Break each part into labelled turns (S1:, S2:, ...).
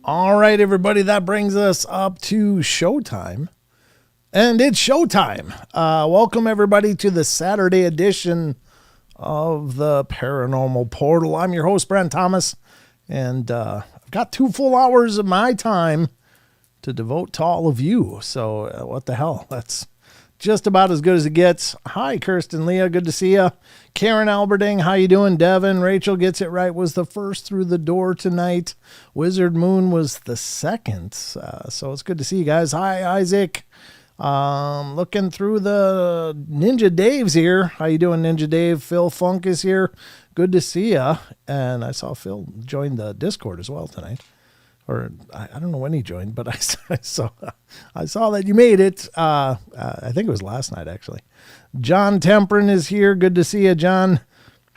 S1: All right, everybody, that brings us up to showtime. And it's showtime. Welcome, everybody, to the Saturday edition of the Paranormal Portal. I'm your host, Brent Thomas, and I've got 2 full hours of my time to devote to all of you. So what the hell? That's just about as good as it gets. Hi, Kirsten Leah. Good to see you. Karen Alberding, how you doing? Devin, Rachel Gets It Right was the first through the door tonight. Wizard Moon was the second. So it's good to see you guys. Hi, Isaac. Looking through the Ninja Dave's here. How you doing, Ninja Dave? Phil Funk is here. Good to see ya. And I saw Phil join the Discord as well tonight. Or I don't know when he joined, but I saw that you made it. I think it was last night, actually. John Temperin is here. Good to see you, John.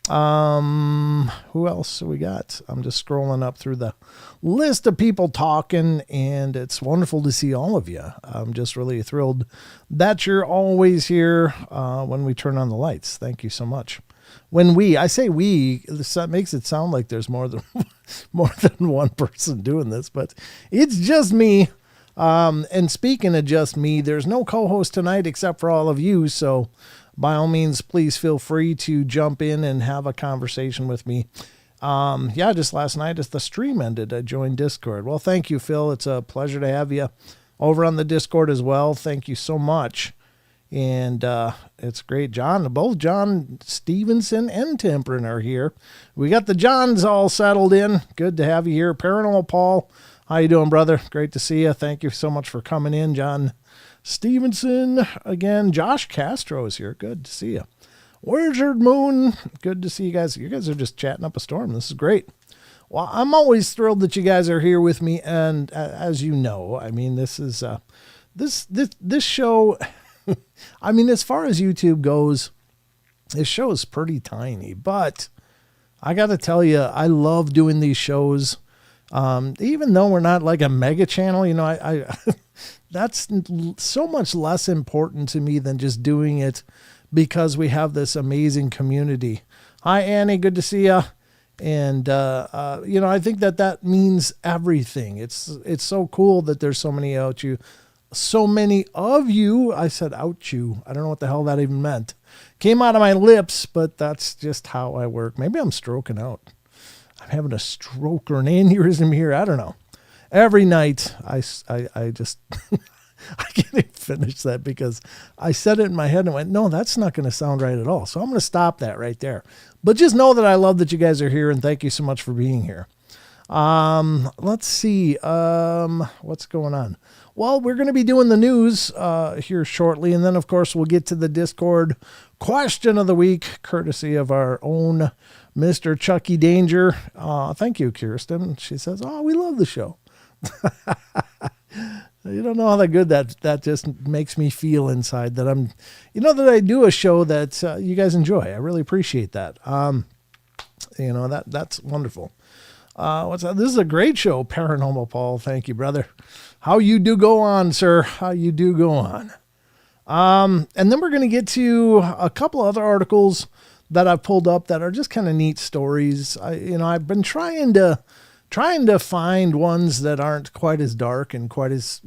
S1: Who else we got? I'm just scrolling up through the list of people talking, and it's wonderful to see all of you. I'm just really thrilled that you're always here when we turn on the lights. Thank you so much. When I say we, that makes it sound like there's more than one person doing this, but it's just me. And speaking of just me, there's no co-host tonight except for all of you. So by all means, please feel free to jump in and have a conversation with me. Just last night as the stream ended, I joined Discord. Well, thank you, Phil. It's a pleasure to have you over on the Discord as well. Thank you so much. And it's great. Both John Stevenson and Temperin are here. We got the Johns all settled in. Good to have you here. Paranormal Paul, how you doing, brother? Great to see you. Thank you so much for coming in, John Stevenson. Again, Josh Castro is here. Good to see you. Wizard Moon, good to see you guys. You guys are just chatting up a storm. This is great. Well, I'm always thrilled that you guys are here with me. And as you know, I mean, this is this show. I mean, as far as YouTube goes, this show is pretty tiny, but I got to tell you, I love doing these shows. Even though we're not like a mega channel, I that's so much less important to me than just doing it because we have this amazing community. Hi, Annie. Good to see you. And, I think that means everything. It's so cool that there's so many of you. I said out you. I don't know what the hell that even meant. Came out of my lips, but that's just how I work. Maybe I'm stroking out. I'm having a stroke or an aneurysm here. I don't know. Every night I just, I can't even finish that because I said it in my head and went, no, that's not going to sound right at all. So I'm going to stop that right there. But just know that I love that you guys are here and thank you so much for being here. Let's see. What's going on? Well, we're going to be doing the news here shortly. And then, of course, we'll get to the Discord question of the week, courtesy of our own Mr. Chucky Danger. Thank you, Kirsten. She says, we love the show. You don't know how good that just makes me feel inside that that I do a show that you guys enjoy. I really appreciate that. That's wonderful. This is a great show, Paranormal Paul. Thank you, brother. How you do go on, sir. How you do go on. And then we're going to get to a couple other articles that I've pulled up that are just kind of neat stories. I've been trying to find ones that aren't quite as dark and quite as,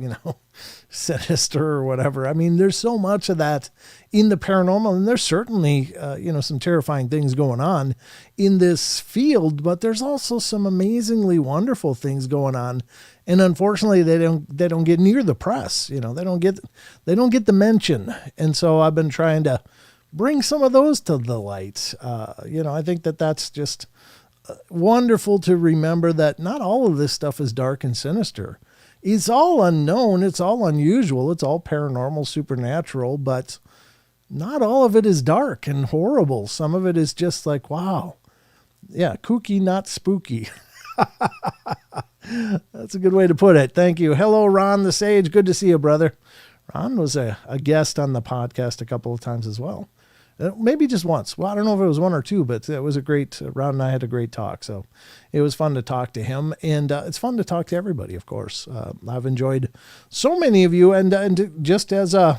S1: sinister or whatever. I mean, there's so much of that in the paranormal, and there's certainly, some terrifying things going on in this field, but there's also some amazingly wonderful things going on. And unfortunately, they don't get near the press. They don't get the mention. And so I've been trying to bring some of those to the light. I think that's just wonderful to remember that not all of this stuff is dark and sinister. It's all unknown. It's all unusual. It's all paranormal, supernatural, but not all of it is dark and horrible. Some of it is just like, wow. Yeah. Kooky, not spooky. That's a good way to put it. Thank you. Hello, Ron the Sage. Good to see you, brother. Ron was a guest on the podcast a couple of times as well. Maybe just once. Well, I don't know if it was one or two, but it was a great, Ron and I had a great talk. So it was fun to talk to him, and it's fun to talk to everybody, of course. I've enjoyed so many of you, and just as I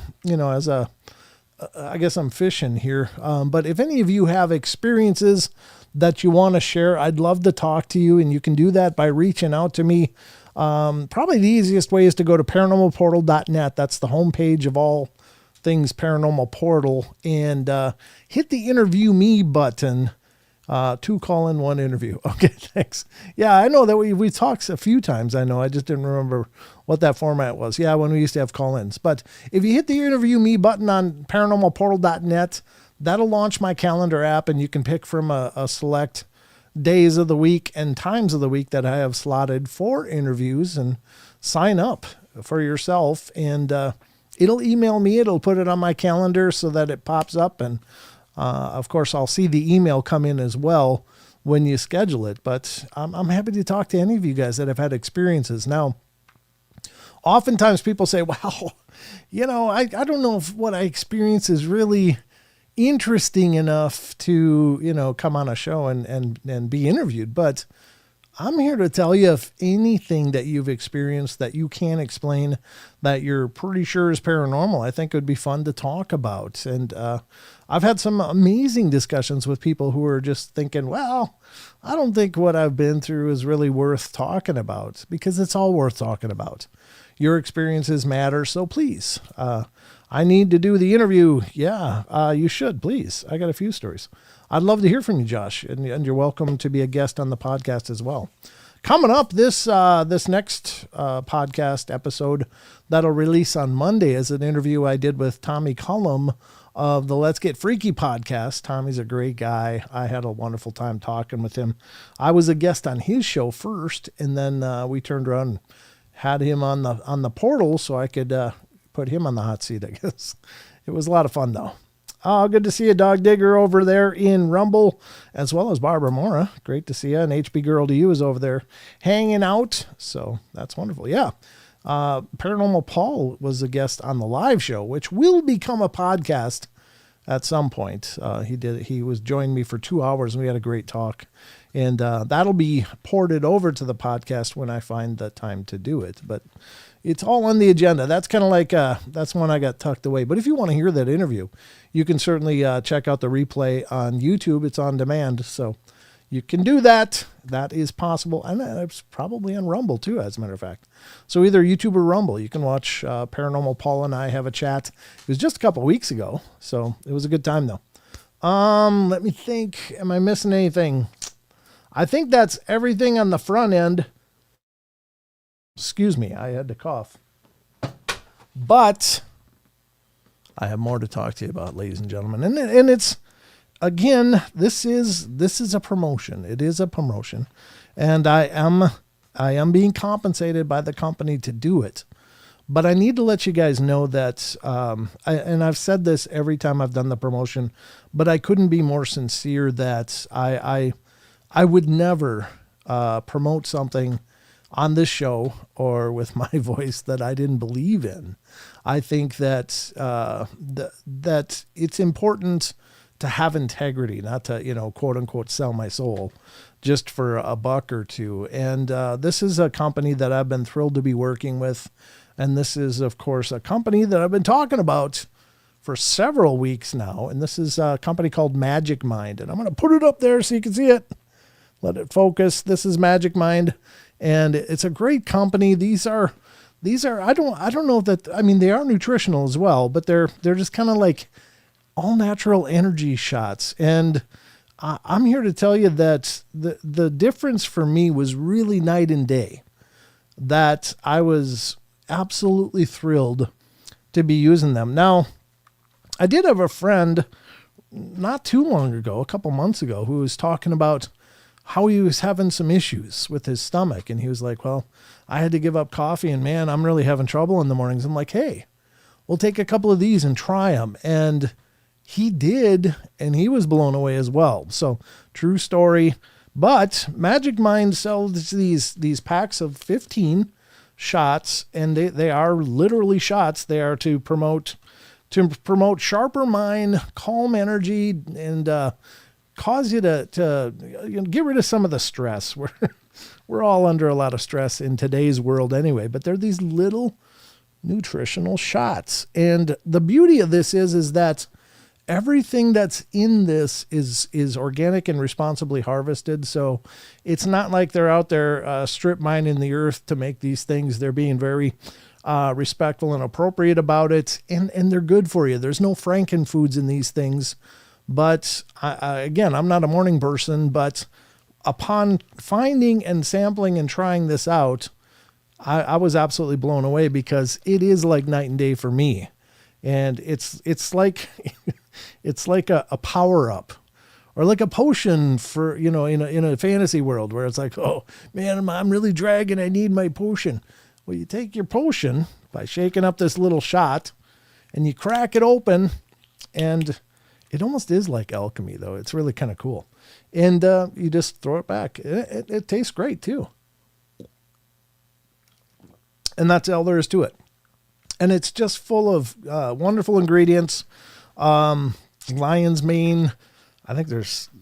S1: guess I'm fishing here. But if any of you have experiences that you want to share, I'd love to talk to you, and you can do that by reaching out to me Probably the easiest way is to go to paranormalportal.net. That's the homepage of all things Paranormal Portal, and hit the interview me button. 2 call-in, 1 interview. Okay, thanks. Yeah, I know that we talked a few times. I know. I just didn't remember what that format was. Yeah, when we used to have call-ins. But if you hit the interview me button on paranormalportal.net, that'll launch my calendar app, and you can pick from a select days of the week and times of the week that I have slotted for interviews, and sign up for yourself. And it'll email me. It'll put it on my calendar so that it pops up, and of course, I'll see the email come in as well when you schedule it. But I'm happy to talk to any of you guys that have had experiences. Now, oftentimes people say, well, I don't know if what I experience is really interesting enough to, come on a show and be interviewed. But I'm here to tell you, if anything that you've experienced that you can't explain, that you're pretty sure is paranormal, I think it would be fun to talk about. And I've had some amazing discussions with people who are just thinking, well, I don't think what I've been through is really worth talking about, because it's all worth talking about. Your experiences matter, so please. I need to do the interview. Yeah, you should, please. I got a few stories. I'd love to hear from you, Josh, and you're welcome to be a guest on the podcast as well. Coming up, this next podcast episode that'll release on Monday is an interview I did with Tommy Cullum of the Let's Get Freaky podcast. Tommy's a great guy. I had a wonderful time talking with him. I was a guest on his show first, and then we turned around and had him on the portal so I could put him on the hot seat, I guess. It was a lot of fun, though. Good to see you, Dog Digger, over there in Rumble, as well as Barbara Mora. Great to see you. And HB Girl to You is over there hanging out. So that's wonderful. Yeah. Paranormal Paul was a guest on the live show, which will become a podcast at some point. He was joining me for 2 hours, and we had a great talk. And that'll be ported over to the podcast when I find the time to do it. But it's all on the agenda. That's kind of like, that's one I got tucked away. But if you want to hear that interview, you can certainly check out the replay on YouTube. It's on demand. So you can do that. That is possible. And it's probably on Rumble too, as a matter of fact. So either YouTube or Rumble, you can watch Paranormal Paul and I have a chat. It was just a couple weeks ago. So it was a good time though. Let me think. Am I missing anything? I think that's everything on the front end. Excuse me, I had to cough. But I have more to talk to you about, ladies and gentlemen. And it's, again, this is a promotion. It is a promotion. And I am being compensated by the company to do it. But I need to let you guys know that, and I've said this every time I've done the promotion, but I couldn't be more sincere that I would never promote something on this show or with my voice that I didn't believe in. I think that that it's important to have integrity, not to, quote unquote, sell my soul just for a buck or two. And this is a company that I've been thrilled to be working with. And this is, of course, a company that I've been talking about for several weeks now. And this is a company called Magic Mind. And I'm going to put it up there so you can see it. Let it focus. This is Magic Mind. And it's a great company. These are, I don't know that, they are nutritional as well, but they're just kind of like all natural energy shots. And I'm here to tell you that the difference for me was really night and day, that I was absolutely thrilled to be using them. Now, I did have a friend not too long ago, a couple months ago, who was talking about how he was having some issues with his stomach. And he was like, well, I had to give up coffee, and man, I'm really having trouble in the mornings. I'm like, hey, we'll take a couple of these and try them. And he did, and he was blown away as well. So true story. But Magic Mind sells these packs of 15 shots, and they are literally shots. They are to promote sharper mind, calm energy, and cause you to get rid of some of the stress. We're all under a lot of stress in today's world anyway, but they're these little nutritional shots. And the beauty of this is that everything that's in this is organic and responsibly harvested. So it's not like they're out there strip mining the earth to make these things. They're being very respectful and appropriate about it, and they're good for you. There's no Franken foods in these things. But again, I'm not a morning person, but upon finding and sampling and trying this out, I was absolutely blown away, because it is like night and day for me. And it's like it's like a power up, or like a potion for, in a fantasy world where it's like, oh man, I'm really dragging, I need my potion. Well, you take your potion by shaking up this little shot, and you crack it open, and it almost is like alchemy, though. It's really kind of cool. And you just throw it back. It tastes great too. And that's all there is to it. And it's just full of wonderful ingredients. Lion's mane. I think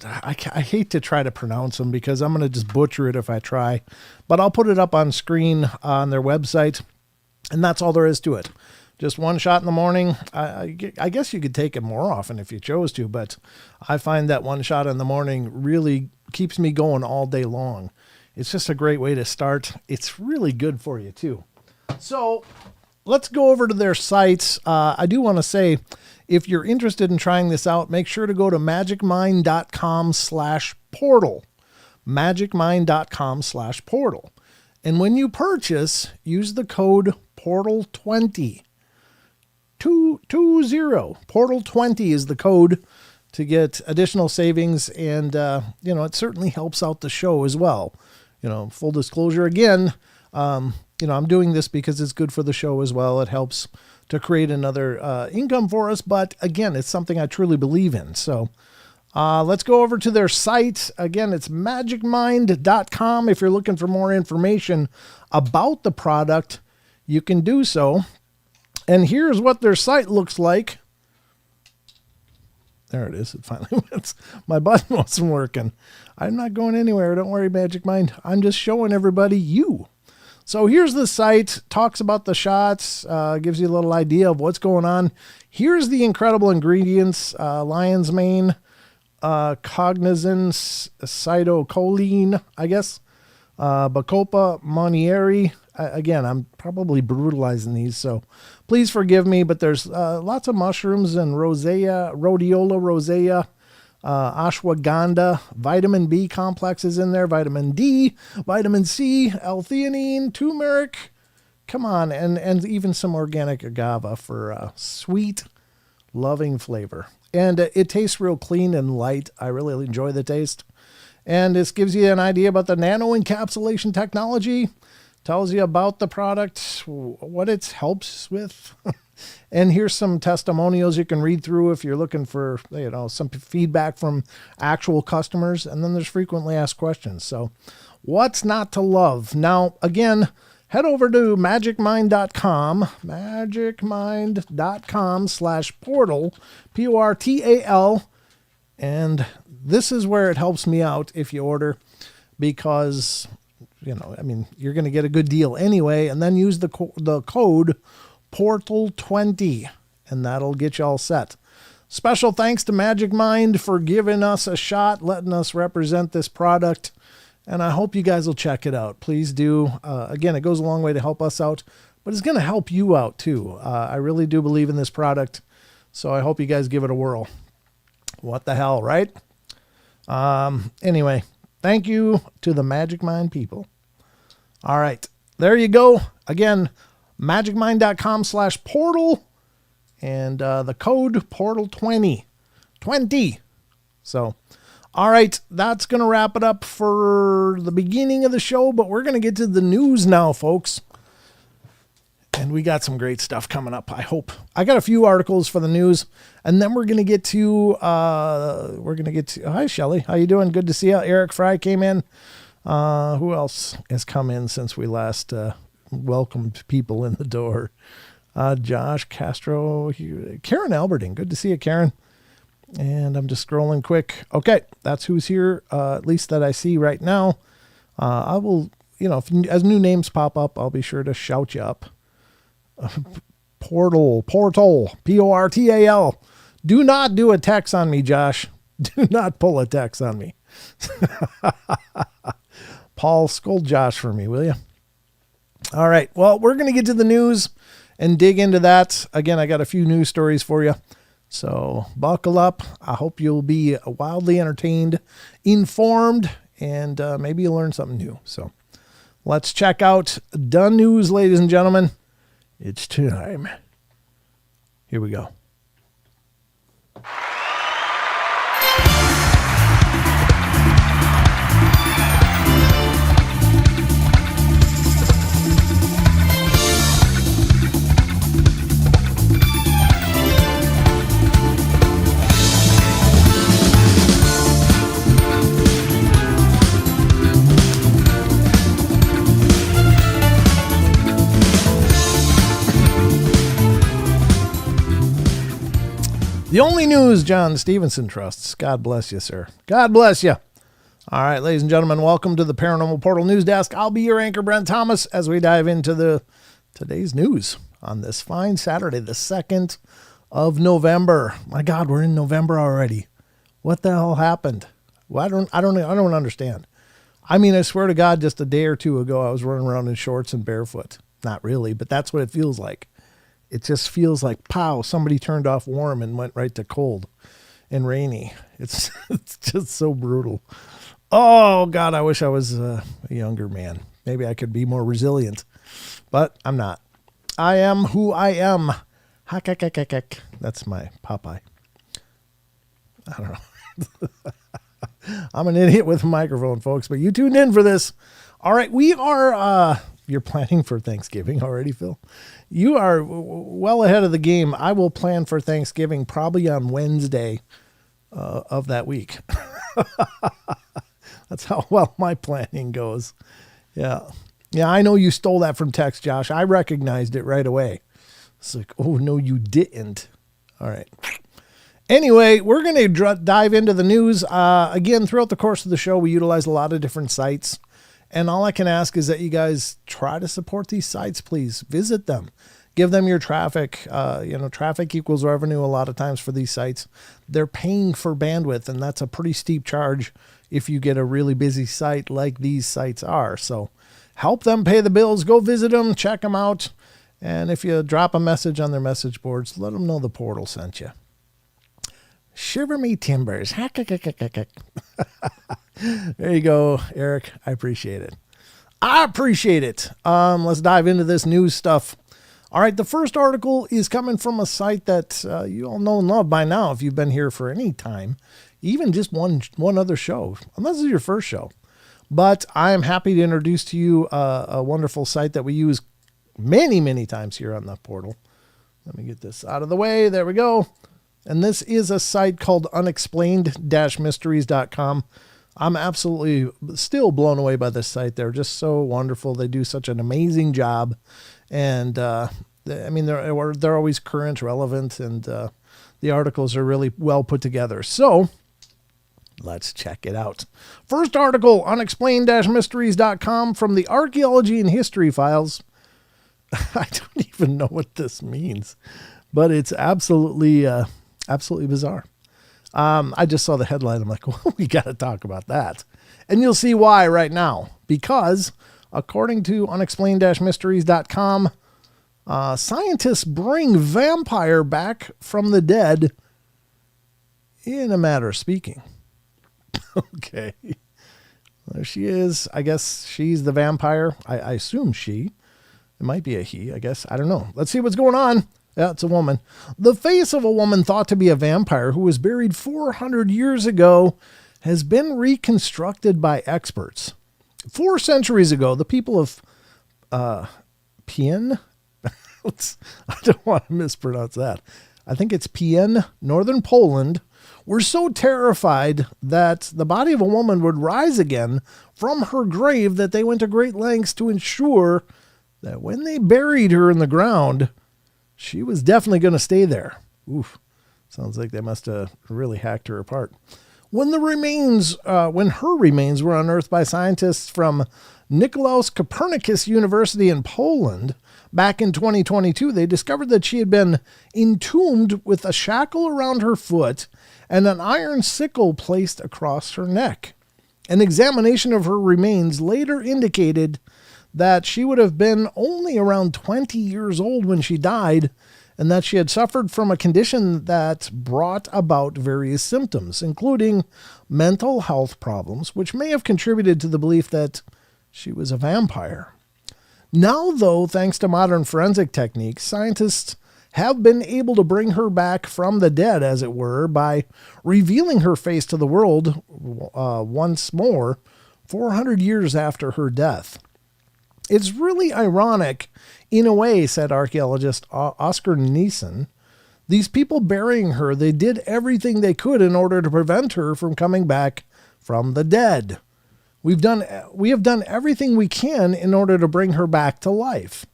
S1: I hate to try to pronounce them, because I'm going to just butcher it if I try. But I'll put it up on screen on their website. And that's all there is to it. Just one shot in the morning. I guess you could take it more often if you chose to, but I find that one shot in the morning really keeps me going all day long. It's just a great way to start. It's really good for you too. So let's go over to their sites. I do want to say, if you're interested in trying this out, make sure to go to magicmind.com/portal. magicmind.com/portal. And when you purchase, use the code PORTAL20. 220. Portal20 is the code to get additional savings. And, it certainly helps out the show as well. Full disclosure again, I'm doing this because it's good for the show as well. It helps to create another income for us. But again, it's something I truly believe in. So let's go over to their site. Again, it's magicmind.com. If you're looking for more information about the product, you can do so. And here's what their site looks like. There it is. It finally went. My button wasn't working. I'm not going anywhere. Don't worry, Magic Mind. I'm just showing everybody you. So here's the site. Talks about the shots. Gives you a little idea of what's going on. Here's the incredible ingredients. Lion's mane, cognizance, cytocholine, I guess. Bacopa monnieri. Again, I'm probably brutalizing these, so please forgive me, but there's lots of mushrooms and rhodiola rosea, ashwagandha, vitamin B complexes in there, vitamin D, vitamin C, L-theanine, turmeric, come on, and even some organic agave for sweet, loving flavor. And it tastes real clean and light. I really enjoy the taste. And this gives you an idea about the nano encapsulation technology. Tells you about the product, what it helps with. And here's some testimonials you can read through if you're looking for, some feedback from actual customers. And then there's frequently asked questions. So what's not to love? Now, again, head over to magicmind.com, magicmind.com/portal, PORTAL. And this is where it helps me out if you order, because you're going to get a good deal anyway, and then use the code PORTAL20, and that'll get you all set. Special thanks to Magic Mind for giving us a shot, letting us represent this product, and I hope you guys will check it out. Please do. Again, it goes a long way to help us out, but it's going to help you out too. I really do believe in this product, so I hope you guys give it a whirl. What the hell, right? Anyway, thank you to the Magic Mind people. All right, there you go. Again, magicmind.com/portal, and the code PORTAL20. 20. So, all right, that's going to wrap it up for the beginning of the show, but we're going to get to the news now, folks. And we got some great stuff coming up, I hope. I got a few articles for the news, and then we're going to get to, hi, Shelly. How you doing? Good to see you. Eric Fry came in. Who else has come in since we last welcomed people in the door? Josh Castro, Karen Alberting. Good to see you, Karen. And I'm just scrolling quick. Okay, that's who's here, at least that I see right now. I will, if as new names pop up, I'll be sure to shout you up. Portal, PORTAL, Do not do a text on me, Josh. Do not pull a text on me. Paul, scold Josh for me, will you? All right. Well, we're going to get to the news and dig into that. Again, I got a few news stories for you. So buckle up. I hope you'll be wildly entertained, informed, and maybe you'll learn something new. So let's check out the news, ladies and gentlemen. It's time. Here we go. The only news John Stevenson trusts. God bless you, sir. God bless you. All right, ladies and gentlemen, welcome to the Paranormal Portal News Desk. I'll be your anchor, Brent Thomas, as we dive into today's news on this fine Saturday, the 2nd of November. My God, we're in November already. What the hell happened? Well, I don't understand. I mean, I swear to God, just a day or two ago, I was running around in shorts and barefoot. Not really, but that's what it feels like. It just feels like, pow, somebody turned off warm and went right to cold and rainy. It's just so brutal. Oh, God, I wish I was a younger man. Maybe I could be more resilient, but I'm not. I am who I am. That's my Popeye. I don't know. I'm an idiot with a microphone, folks, but you tuned in for this. All right, we are... You're planning for Thanksgiving already, Phil? You are well ahead of the game. I will plan for Thanksgiving probably on Wednesday of that week. That's how well my planning goes. Yeah. Yeah, I know you stole that from text, Josh. I recognized it right away. It's like, oh, no, you didn't. All right. Anyway, we're going to dive into the news. Again, throughout the course of the show, we utilize a lot of different sites. And all I can ask is that you guys try to support these sites, please. Visit them. Give them your traffic. Traffic equals revenue a lot of times for these sites. They're paying for bandwidth, and that's a pretty steep charge if you get a really busy site like these sites are. So help them pay the bills. Go visit them. Check them out. And if you drop a message on their message boards, let them know the portal sent you. Shiver me timbers. There you go, Eric. I appreciate it. Let's dive into this news stuff. All right, the first article is coming from a site that you all know and love by now if you've been here for any time, even just one other show, unless this is your first show. But I am happy to introduce to you a wonderful site that we use many, many times here on the portal. Let me get this out of the way. There we go. And this is a site called unexplained-mysteries.com. I'm absolutely still blown away by this site. They're just so wonderful. They do such an amazing job. And, they're always current, relevant, and the articles are really well put together. So let's check it out. First article, unexplained-mysteries.com from the Archaeology and History Files. I don't even know what this means, but it's absolutely bizarre. I just saw the headline. I'm like, well, we got to talk about that. And you'll see why right now. Because according to unexplained-mysteries.com, scientists bring vampire back from the dead in a matter of speaking. Okay. There she is. I guess she's the vampire. I assume she. It might be a he, I guess. I don't know. Let's see what's going on. Yeah, it's a woman. The face of a woman thought to be a vampire who was buried 400 years ago has been reconstructed by experts. 4 centuries ago, the people of Pien, I don't want to mispronounce that. I think it's Pien, northern Poland, were so terrified that the body of a woman would rise again from her grave that they went to great lengths to ensure that when they buried her in the ground, she was definitely going to stay there. Oof. Sounds like they must have really hacked her apart. When her remains were unearthed by scientists from Nicolaus Copernicus University in Poland back in 2022, they discovered that she had been entombed with a shackle around her foot and an iron sickle placed across her neck. An examination of her remains later indicated that she would have been only around 20 years old when she died, and that she had suffered from a condition that brought about various symptoms, including mental health problems, which may have contributed to the belief that she was a vampire. Now, though, thanks to modern forensic techniques, scientists have been able to bring her back from the dead, as it were, by revealing her face to the world once more, 400 years after her death. It's really ironic, in a way, said archaeologist Oscar Neeson. These people burying her, they did everything they could in order to prevent her from coming back from the dead. We have done everything we can in order to bring her back to life.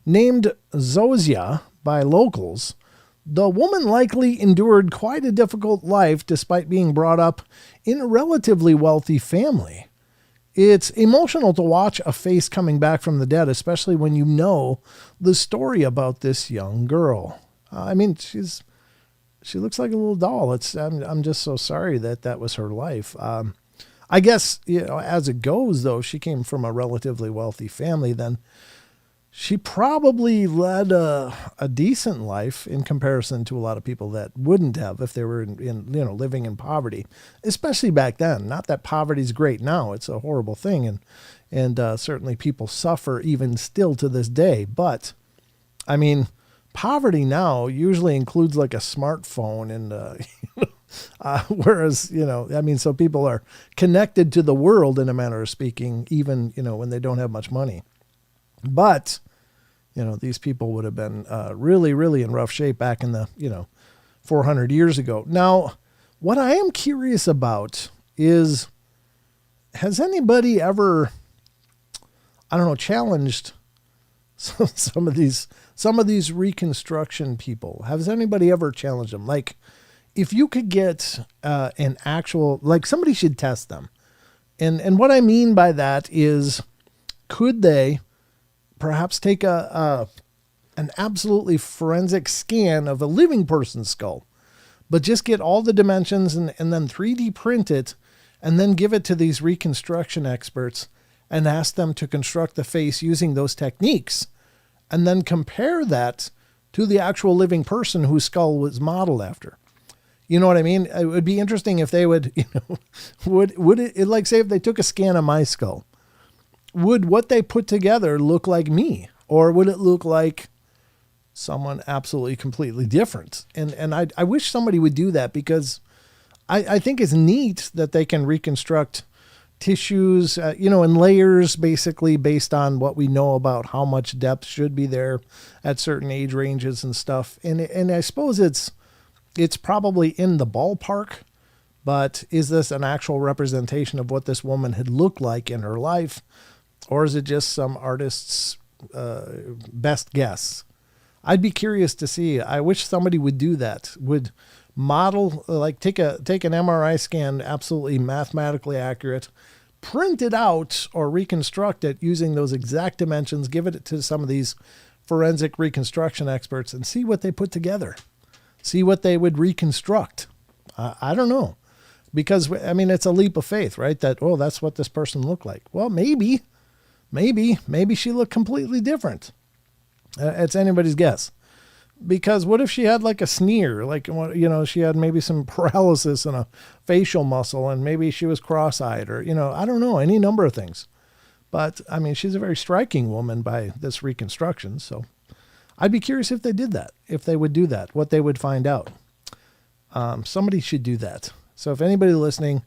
S1: Named Zozia by locals, the woman likely endured quite a difficult life despite being brought up in a relatively wealthy family. It's emotional to watch a face coming back from the dead, especially when you know the story about this young girl. I mean, she looks like a little doll. I'm just so sorry that was her life. I guess, as it goes, though, she came from a relatively wealthy family. Then she probably led a decent life in comparison to a lot of people that wouldn't have if they were in living in poverty, especially back then. Not that poverty's great now; it's a horrible thing, and certainly people suffer even still to this day. But I mean, poverty now usually includes like a smartphone and whereas so people are connected to the world in a manner of speaking, even when they don't have much money. But these people would have been really, really in rough shape back in the 400 years ago. Now, what I am curious about is, has anybody ever, challenged some of these reconstruction people? Has anybody ever challenged them? Like, if you could get an actual, like, somebody should test them. And what I mean by that is, could they perhaps take an absolutely forensic scan of a living person's skull, but just get all the dimensions and then 3D print it and then give it to these reconstruction experts and ask them to construct the face using those techniques, and then compare that to the actual living person whose skull was modeled after. You know what I mean? It would be interesting if they would, would it, like, say if they took a scan of my skull, would what they put together look like me? Or would it look like someone absolutely completely different? And I wish somebody would do that, because I think it's neat that they can reconstruct tissues, in layers, basically based on what we know about how much depth should be there at certain age ranges and stuff. And I suppose it's probably in the ballpark, but is this an actual representation of what this woman had looked like in her life? Or is it just some artist's best guess? I'd be curious to see. I wish somebody would do that. Would model, like take an MRI scan, absolutely mathematically accurate, print it out or reconstruct it using those exact dimensions, give it to some of these forensic reconstruction experts and see what they put together. See what they would reconstruct. I don't know. Because, I mean, it's a leap of faith, right? That, that's what this person looked like. Well, maybe she looked completely different. It's anybody's guess. Because what if she had like a sneer, like, she had maybe some paralysis in a facial muscle, and maybe she was cross-eyed, or, I don't know, any number of things. But I mean, she's a very striking woman by this reconstruction. So I'd be curious if they did that, if they would do that, what they would find out. Somebody should do that. So if anybody listening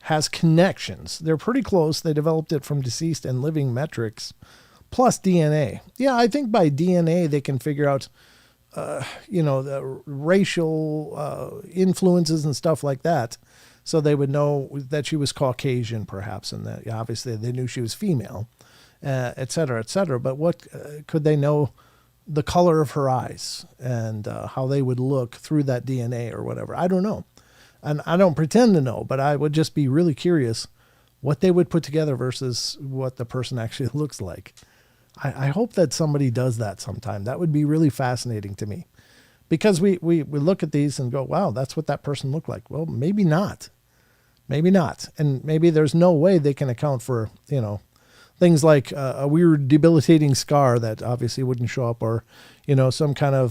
S1: has connections, they're pretty close. They developed it from deceased and living metrics plus DNA. Yeah, I think by DNA, they can figure out, the racial influences and stuff like that. So they would know that she was Caucasian, perhaps, and that obviously they knew she was female, et cetera, et cetera. But what could they know the color of her eyes and how they would look through that DNA or whatever? I don't know. And I don't pretend to know, but I would just be really curious what they would put together versus what the person actually looks like. I hope that somebody does that sometime. That would be really fascinating to me, because we look at these and go, wow, that's what that person looked like. Well, maybe not. Maybe not. And maybe there's no way they can account for, things like a weird debilitating scar that obviously wouldn't show up, or, some kind of,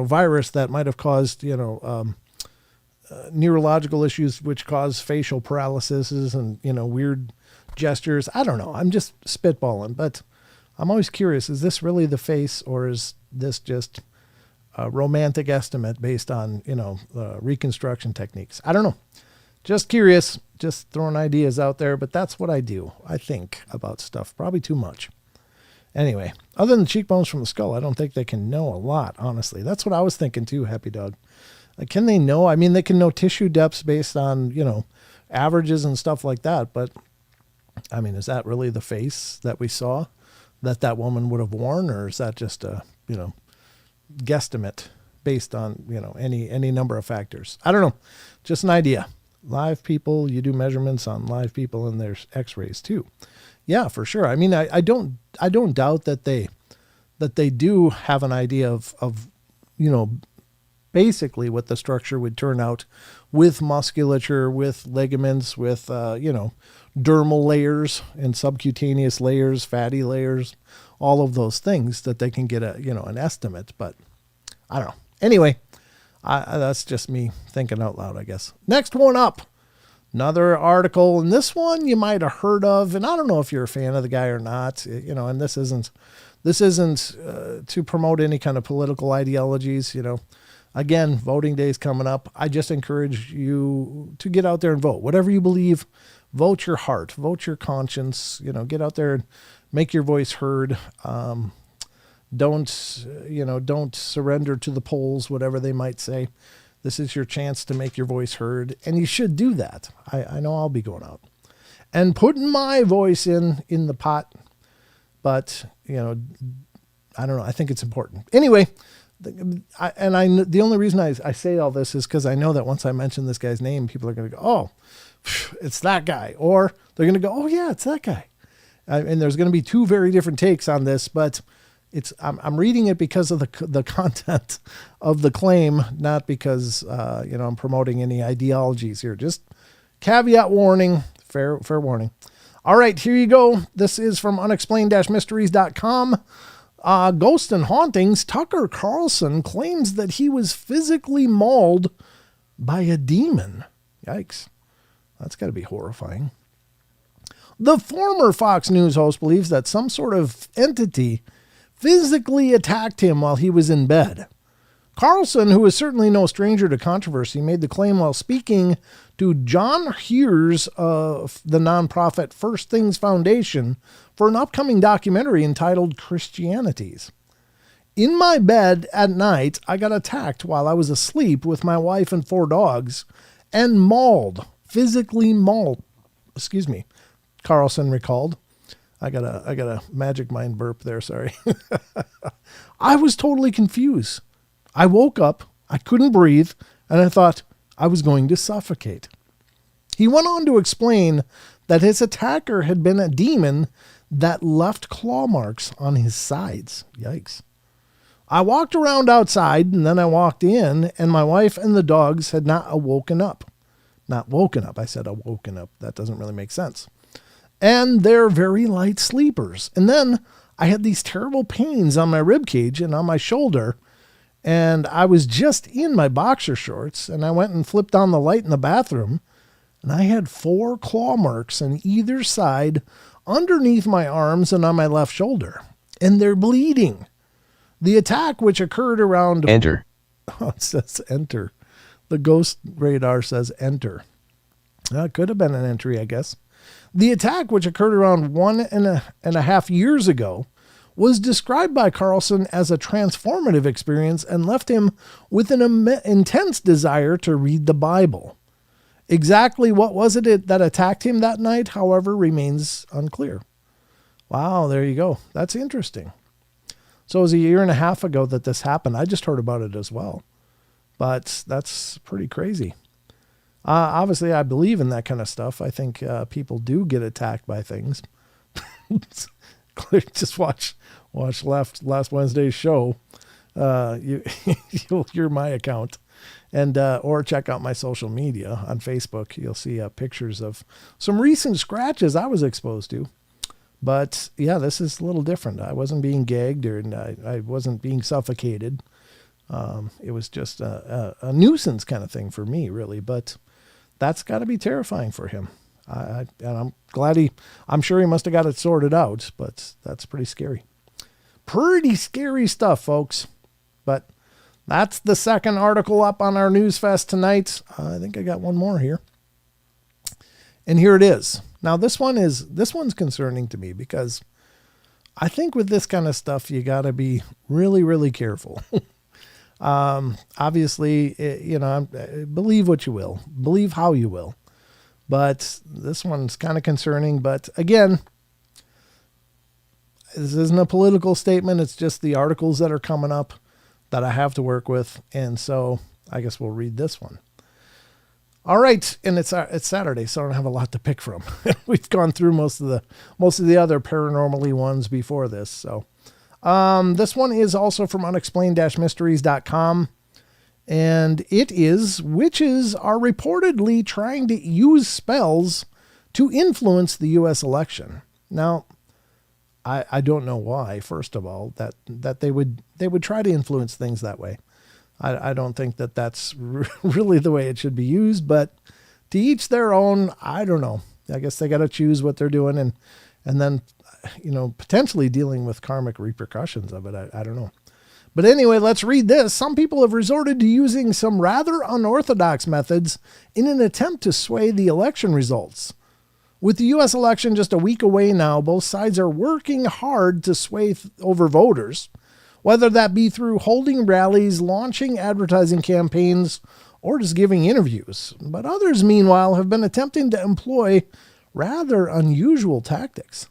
S1: virus that might have caused, neurological issues, which cause facial paralysis and, weird gestures. I don't know. I'm just spitballing, but I'm always curious, is this really the face, or is this just a romantic estimate based on, reconstruction techniques? I don't know. Just curious, just throwing ideas out there, but that's what I do. I think about stuff, probably too much. Anyway, other than cheekbones from the skull, I don't think they can know a lot, honestly. That's what I was thinking too, Happy Dog. Can they know? I mean, they can know tissue depths based on, averages and stuff like that. But, I mean, is that really the face that we saw that woman would have worn? Or is that just a, guesstimate based on, any number of factors? I don't know. Just an idea. Live people, you do measurements on live people, and there's x-rays too. Yeah, for sure. I mean, I don't doubt that they do have an idea of basically what the structure would turn out with musculature, with ligaments, with, dermal layers and subcutaneous layers, fatty layers, all of those things that they can get an estimate, but I don't know. Anyway, that's just me thinking out loud, I guess. Next one up, another article, and this one you might have heard of, and I don't know if you're a fan of the guy or not, and this isn't to promote any kind of political ideologies, Again, voting day is coming up. I just encourage you to get out there and vote. Whatever you believe, vote your heart, vote your conscience, get out there and make your voice heard. Don't surrender to the polls, whatever they might say. This is your chance to make your voice heard, and you should do that. I know I'll be going out and putting my voice in the pot, but, I don't know. I think it's important. Anyway, the only reason I say all this is because I know that once I mention this guy's name, people are going to go, oh, it's that guy. Or they're going to go, oh, yeah, it's that guy. And there's going to be two very different takes on this, but I'm reading it because of the content of the claim, not because, I'm promoting any ideologies here. Just caveat warning, fair warning. All right, here you go. This is from unexplained-mysteries.com. Ghost and Hauntings, Tucker Carlson claims that he was physically mauled by a demon. Yikes. That's got to be horrifying. The former Fox News host believes that some sort of entity physically attacked him while he was in bed. Carlson, who is certainly no stranger to controversy, made the claim while speaking to John Heers of the nonprofit First Things Foundation for an upcoming documentary entitled Christianities. In my bed at night, I got attacked while I was asleep with my wife and 4 dogs and mauled, physically mauled. Excuse me, Carlson recalled. I got a magic mind burp there, sorry. I was totally confused. I woke up, I couldn't breathe, and I thought I was going to suffocate. He went on to explain that his attacker had been a demon that left claw marks on his sides. Yikes. I walked around outside, and then I walked in, and my wife and the dogs had not woken up. Not woken up. I said awoken up. That doesn't really make sense. And they're very light sleepers. And then I had these terrible pains on my rib cage and on my shoulder, and I was just in my boxer shorts, and I went and flipped on the light in the bathroom, and I had 4 claw marks on either side underneath my arms and on my left shoulder, and they're bleeding. The attack, which occurred around...
S2: Enter.
S1: Oh, it says enter. The ghost radar says enter. That could have been an entry, I guess. The attack, which occurred around 1.5 years ago, was described by Carlson as a transformative experience and left him with an intense desire to read the Bible. Exactly what was it that attacked him that night, however, remains unclear. Wow, there you go. That's interesting. So it was 1.5 years ago that this happened. I just heard about it as well. But that's pretty crazy. Obviously, I believe in that kind of stuff. I think people do get attacked by things. Just watch last Wednesday's show. You'll hear my account, and or check out my social media on Facebook. You'll see pictures of some recent scratches I was exposed to. But yeah, this is a little different. I wasn't being gagged, or I wasn't being suffocated. It was just a nuisance kind of thing for me, really. But that's got to be terrifying for him. And I'm glad I'm sure he must have got it sorted out, but that's pretty scary. Pretty scary stuff, folks. But that's the second article up on our News Fest tonight. I think I got one more here. And here it is. Now this one's concerning to me, because I think with this kind of stuff, you got to be really, really careful. Obviously, believe what you will, believe how you will. But this one's kind of concerning. But again, this isn't a political statement. It's just the articles that are coming up that I have to work with. And so I guess we'll read this one. All right. And it's Saturday, so I don't have a lot to pick from. We've gone through most of the other paranormally ones before this. So this one is also from unexplained-mysteries.com. And it is, witches are reportedly trying to use spells to influence the U.S. election. Now, I don't know why, first of all, that they would try to influence things that way. I don't think that's really the way it should be used, but to each their own. I don't know. I guess they got to choose what they're doing, and then, potentially dealing with karmic repercussions of it. I don't know. But anyway, let's read this. Some people have resorted to using some rather unorthodox methods in an attempt to sway the election results. With the U.S. election just a week away now, both sides are working hard to sway over voters, whether that be through holding rallies, launching advertising campaigns, or just giving interviews. But others, meanwhile, have been attempting to employ rather unusual tactics.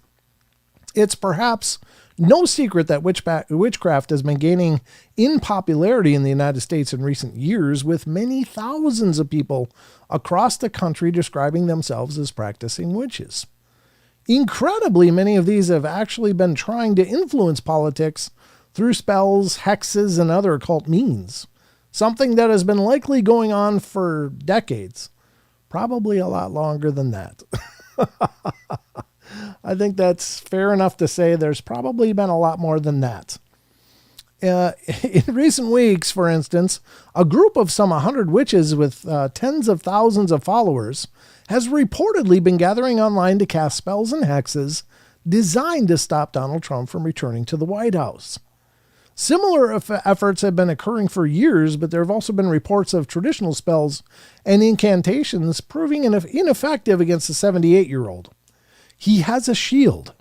S1: It's perhaps no secret that witchcraft has been gaining in popularity in the United States in recent years, with many thousands of people across the country describing themselves as practicing witches. Incredibly, many of these have actually been trying to influence politics through spells, hexes, and other occult means, something that has been likely going on for decades, probably a lot longer than that. I think that's fair enough to say there's probably been a lot more than that. In recent weeks, for instance, a group of some 100 witches with tens of thousands of followers has reportedly been gathering online to cast spells and hexes designed to stop Donald Trump from returning to the White House. Similar efforts have been occurring for years, but there have also been reports of traditional spells and incantations proving ineffective against the 78-year-old. He has a shield,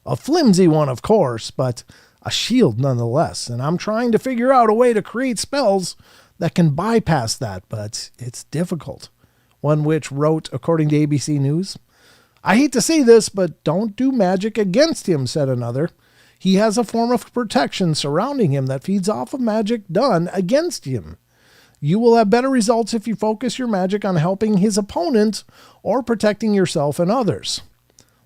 S1: a flimsy one, of course, but a shield nonetheless. And I'm trying to figure out a way to create spells that can bypass that, but it's difficult. One witch wrote, according to ABC News, "I hate to say this, but don't do magic against him," said another. "He has a form of protection surrounding him that feeds off of magic done against him. You will have better results if you focus your magic on helping his opponent or protecting yourself and others."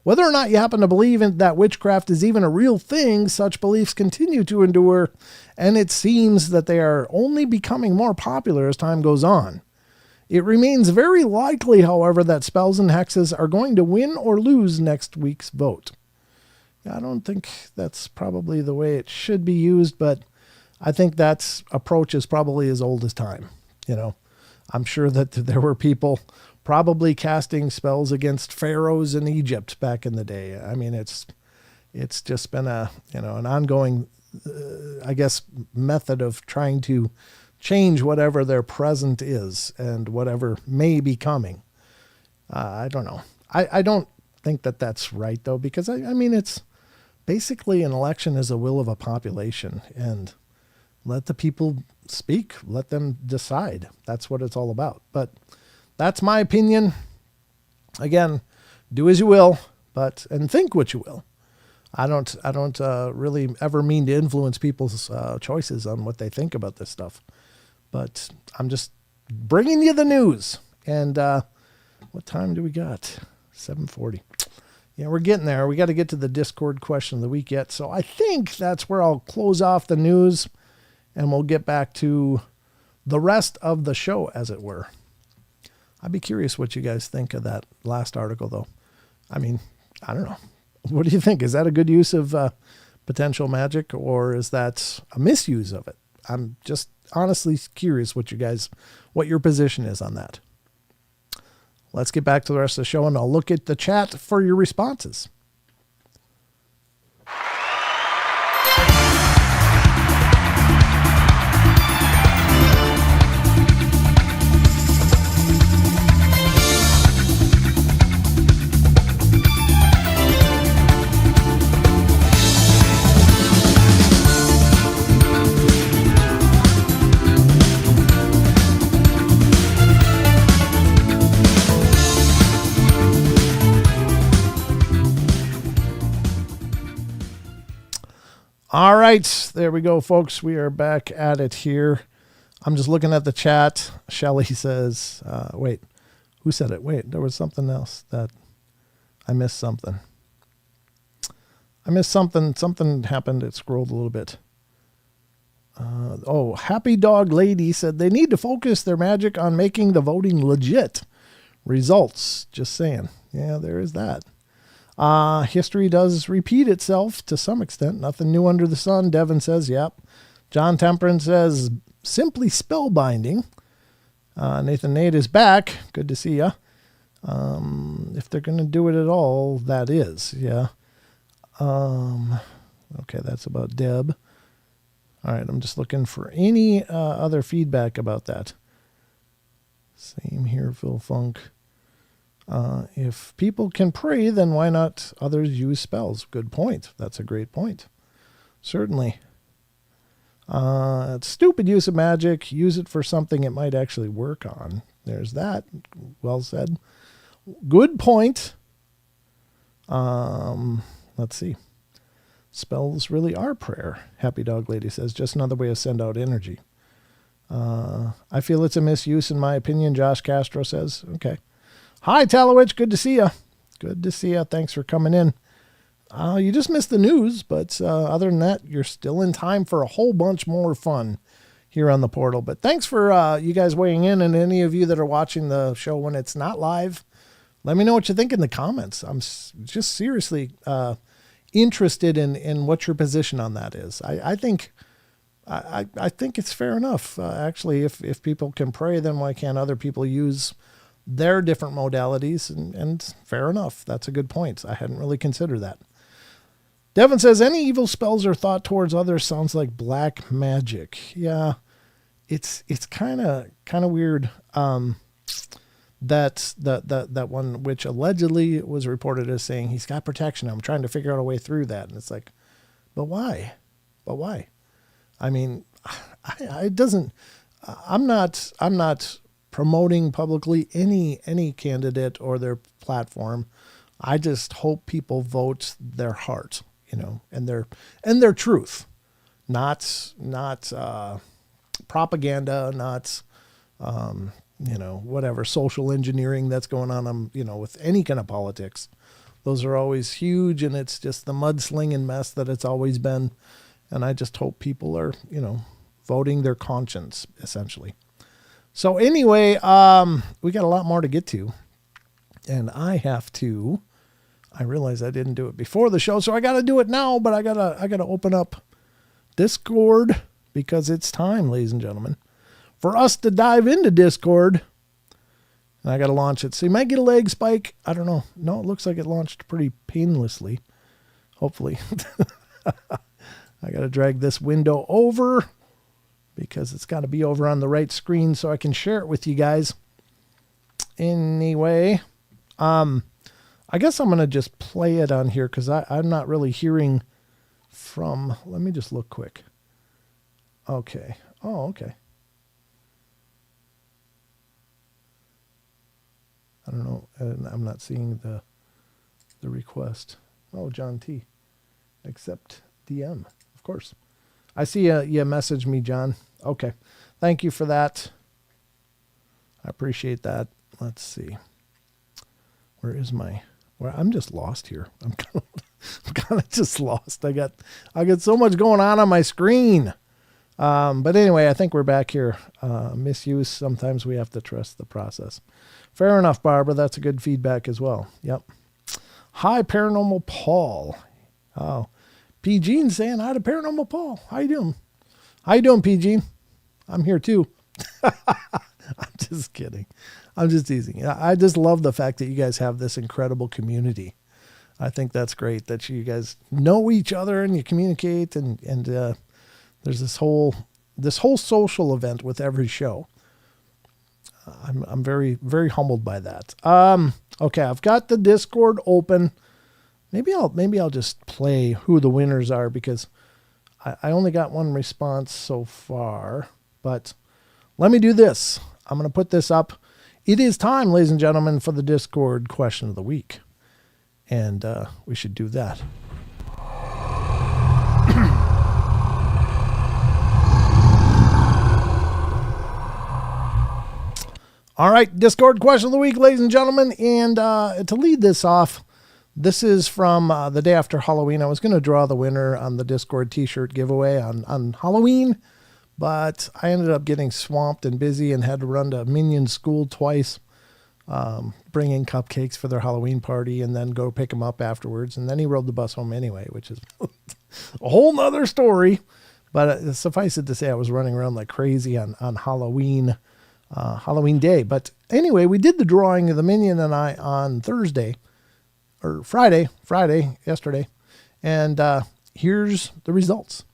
S1: Whether or not you happen to believe that witchcraft is even a real thing, such beliefs continue to endure, and it seems that they are only becoming more popular as time goes on. It remains very likely, however, that spells and hexes are going to win or lose next week's vote. I don't think that's probably the way it should be used, but I think that approach is probably as old as time. I'm sure that there were people probably casting spells against pharaohs in Egypt back in the day. I mean, it's just been an ongoing, method of trying to change whatever their present is and whatever may be coming. I don't know. I don't think that that's right, though, because I mean, it's basically an election is a will of a population, and let the people speak, let them decide. That's what it's all about. But that's my opinion. Again, do as you will, and think what you will. I don't really ever mean to influence people's choices on what they think about this stuff. But I'm just bringing you the news. And what time do we got? 7:40. Yeah, we're getting there. We got to get to the Discord question of the week yet. So I think that's where I'll close off the news and we'll get back to the rest of the show, as it were. I'd be curious what you guys think of that last article, though. I mean, I don't know. What do you think? Is that a good use of potential magic, or is that a misuse of it? I'm just honestly curious what your position is on that. Let's get back to the rest of the show, and I'll look at the chat for your responses. All right, there we go, folks. We are back at it here. I'm just looking at the chat. Shelly says, wait, who said it? Wait, there was something else that I missed something. Something happened. It scrolled a little bit. Happy Dog Lady said they need to focus their magic on making the voting legit. Results, just saying. Yeah, there is that. History does repeat itself to some extent. Nothing new under the sun. Devin says, yep. John Temperance says, simply spellbinding. Nathan Nate is back. Good to see ya. If they're going to do it at all, that is, yeah. Okay, that's about Deb. All right, I'm just looking for any other feedback about that. Same here, Phil Funk. If people can pray, then why not others use spells? Good point. That's a great point. Certainly. Stupid use of magic. Use it for something it might actually work on. There's that. Well said. Good point. Let's see. Spells really are prayer. Happy Dog Lady says, just another way to send out energy. I feel it's a misuse in my opinion, Josh Castro says. Okay. Hi, Talowich. Good to see you. Good to see you. Thanks for coming in. You just missed the news, but other than that, you're still in time for a whole bunch more fun here on the portal. But thanks for you guys weighing in, and any of you that are watching the show when it's not live, let me know what you think in the comments. I'm just seriously interested in what your position on that is. I think it's fair enough. Actually, if people can pray, then why can't other people use their different modalities? And fair enough. That's a good point. I hadn't really considered that. Devin says, any evil spells or thought towards others sounds like black magic. Yeah, it's kind of weird. That's that one, which allegedly was reported as saying he's got protection. I'm trying to figure out a way through that. And it's like, but why? I mean, I'm not promoting publicly any candidate or their platform. I just hope people vote their heart, and their truth, not propaganda, not whatever social engineering that's going on, with any kind of politics. Those are always huge, and it's just the mudslinging mess that it's always been. And I just hope people are, voting their conscience, essentially. So anyway, we got a lot more to get to, and I realize I didn't do it before the show, so I got to do it now, but I gotta open up Discord, because it's time, ladies and gentlemen, for us to dive into Discord. And I got to launch it. So you might get a lag spike. I don't know. No, it looks like it launched pretty painlessly. Hopefully. I got to drag this window over, because it's got to be over on the right screen so I can share it with you guys. Anyway, I guess I'm going to just play it on here, because I'm not really hearing from... Let me just look quick. Okay. Oh, okay. I don't know. I'm not seeing the request. Oh, John T. Accept DM. Of course. I see you messaged me, John. Okay. Thank you for that. I appreciate that. let's see. Where is my? Where I'm just lost here. I'm kind of just lost. I got so much going on my screen. But anyway, I think we're back here. Misuse. Sometimes we have to trust the process. Fair enough, Barbara. That's a good feedback as well. Yep. Hi, Paranormal Paul. Oh, PG saying hi to Paranormal Paul. How you doing? How you doing, PG? I'm here too. I'm just kidding. I'm just teasing. I just love the fact that you guys have this incredible community. I think that's great that you guys know each other and you communicate and there's this whole social event with every show. I'm very, very humbled by that. Okay, I've got the Discord open. Maybe I'll just play who the winners are because I only got one response so far, but let me do this. I'm going to put this up. It is time, ladies and gentlemen, for the Discord question of the week. And we should do that. All right, Discord question of the week, ladies and gentlemen. And to lead this off, this is from the day after Halloween. I was going to draw the winner on the Discord t-shirt giveaway on Halloween, but I ended up getting swamped and busy and had to run to Minion School twice, bring in cupcakes for their Halloween party and then go pick them up afterwards. And then he rode the bus home anyway, which is a whole nother story. But suffice it to say, I was running around like crazy on Halloween day. But anyway, we did the drawing of the Minion and I on Friday, yesterday. And here's the results.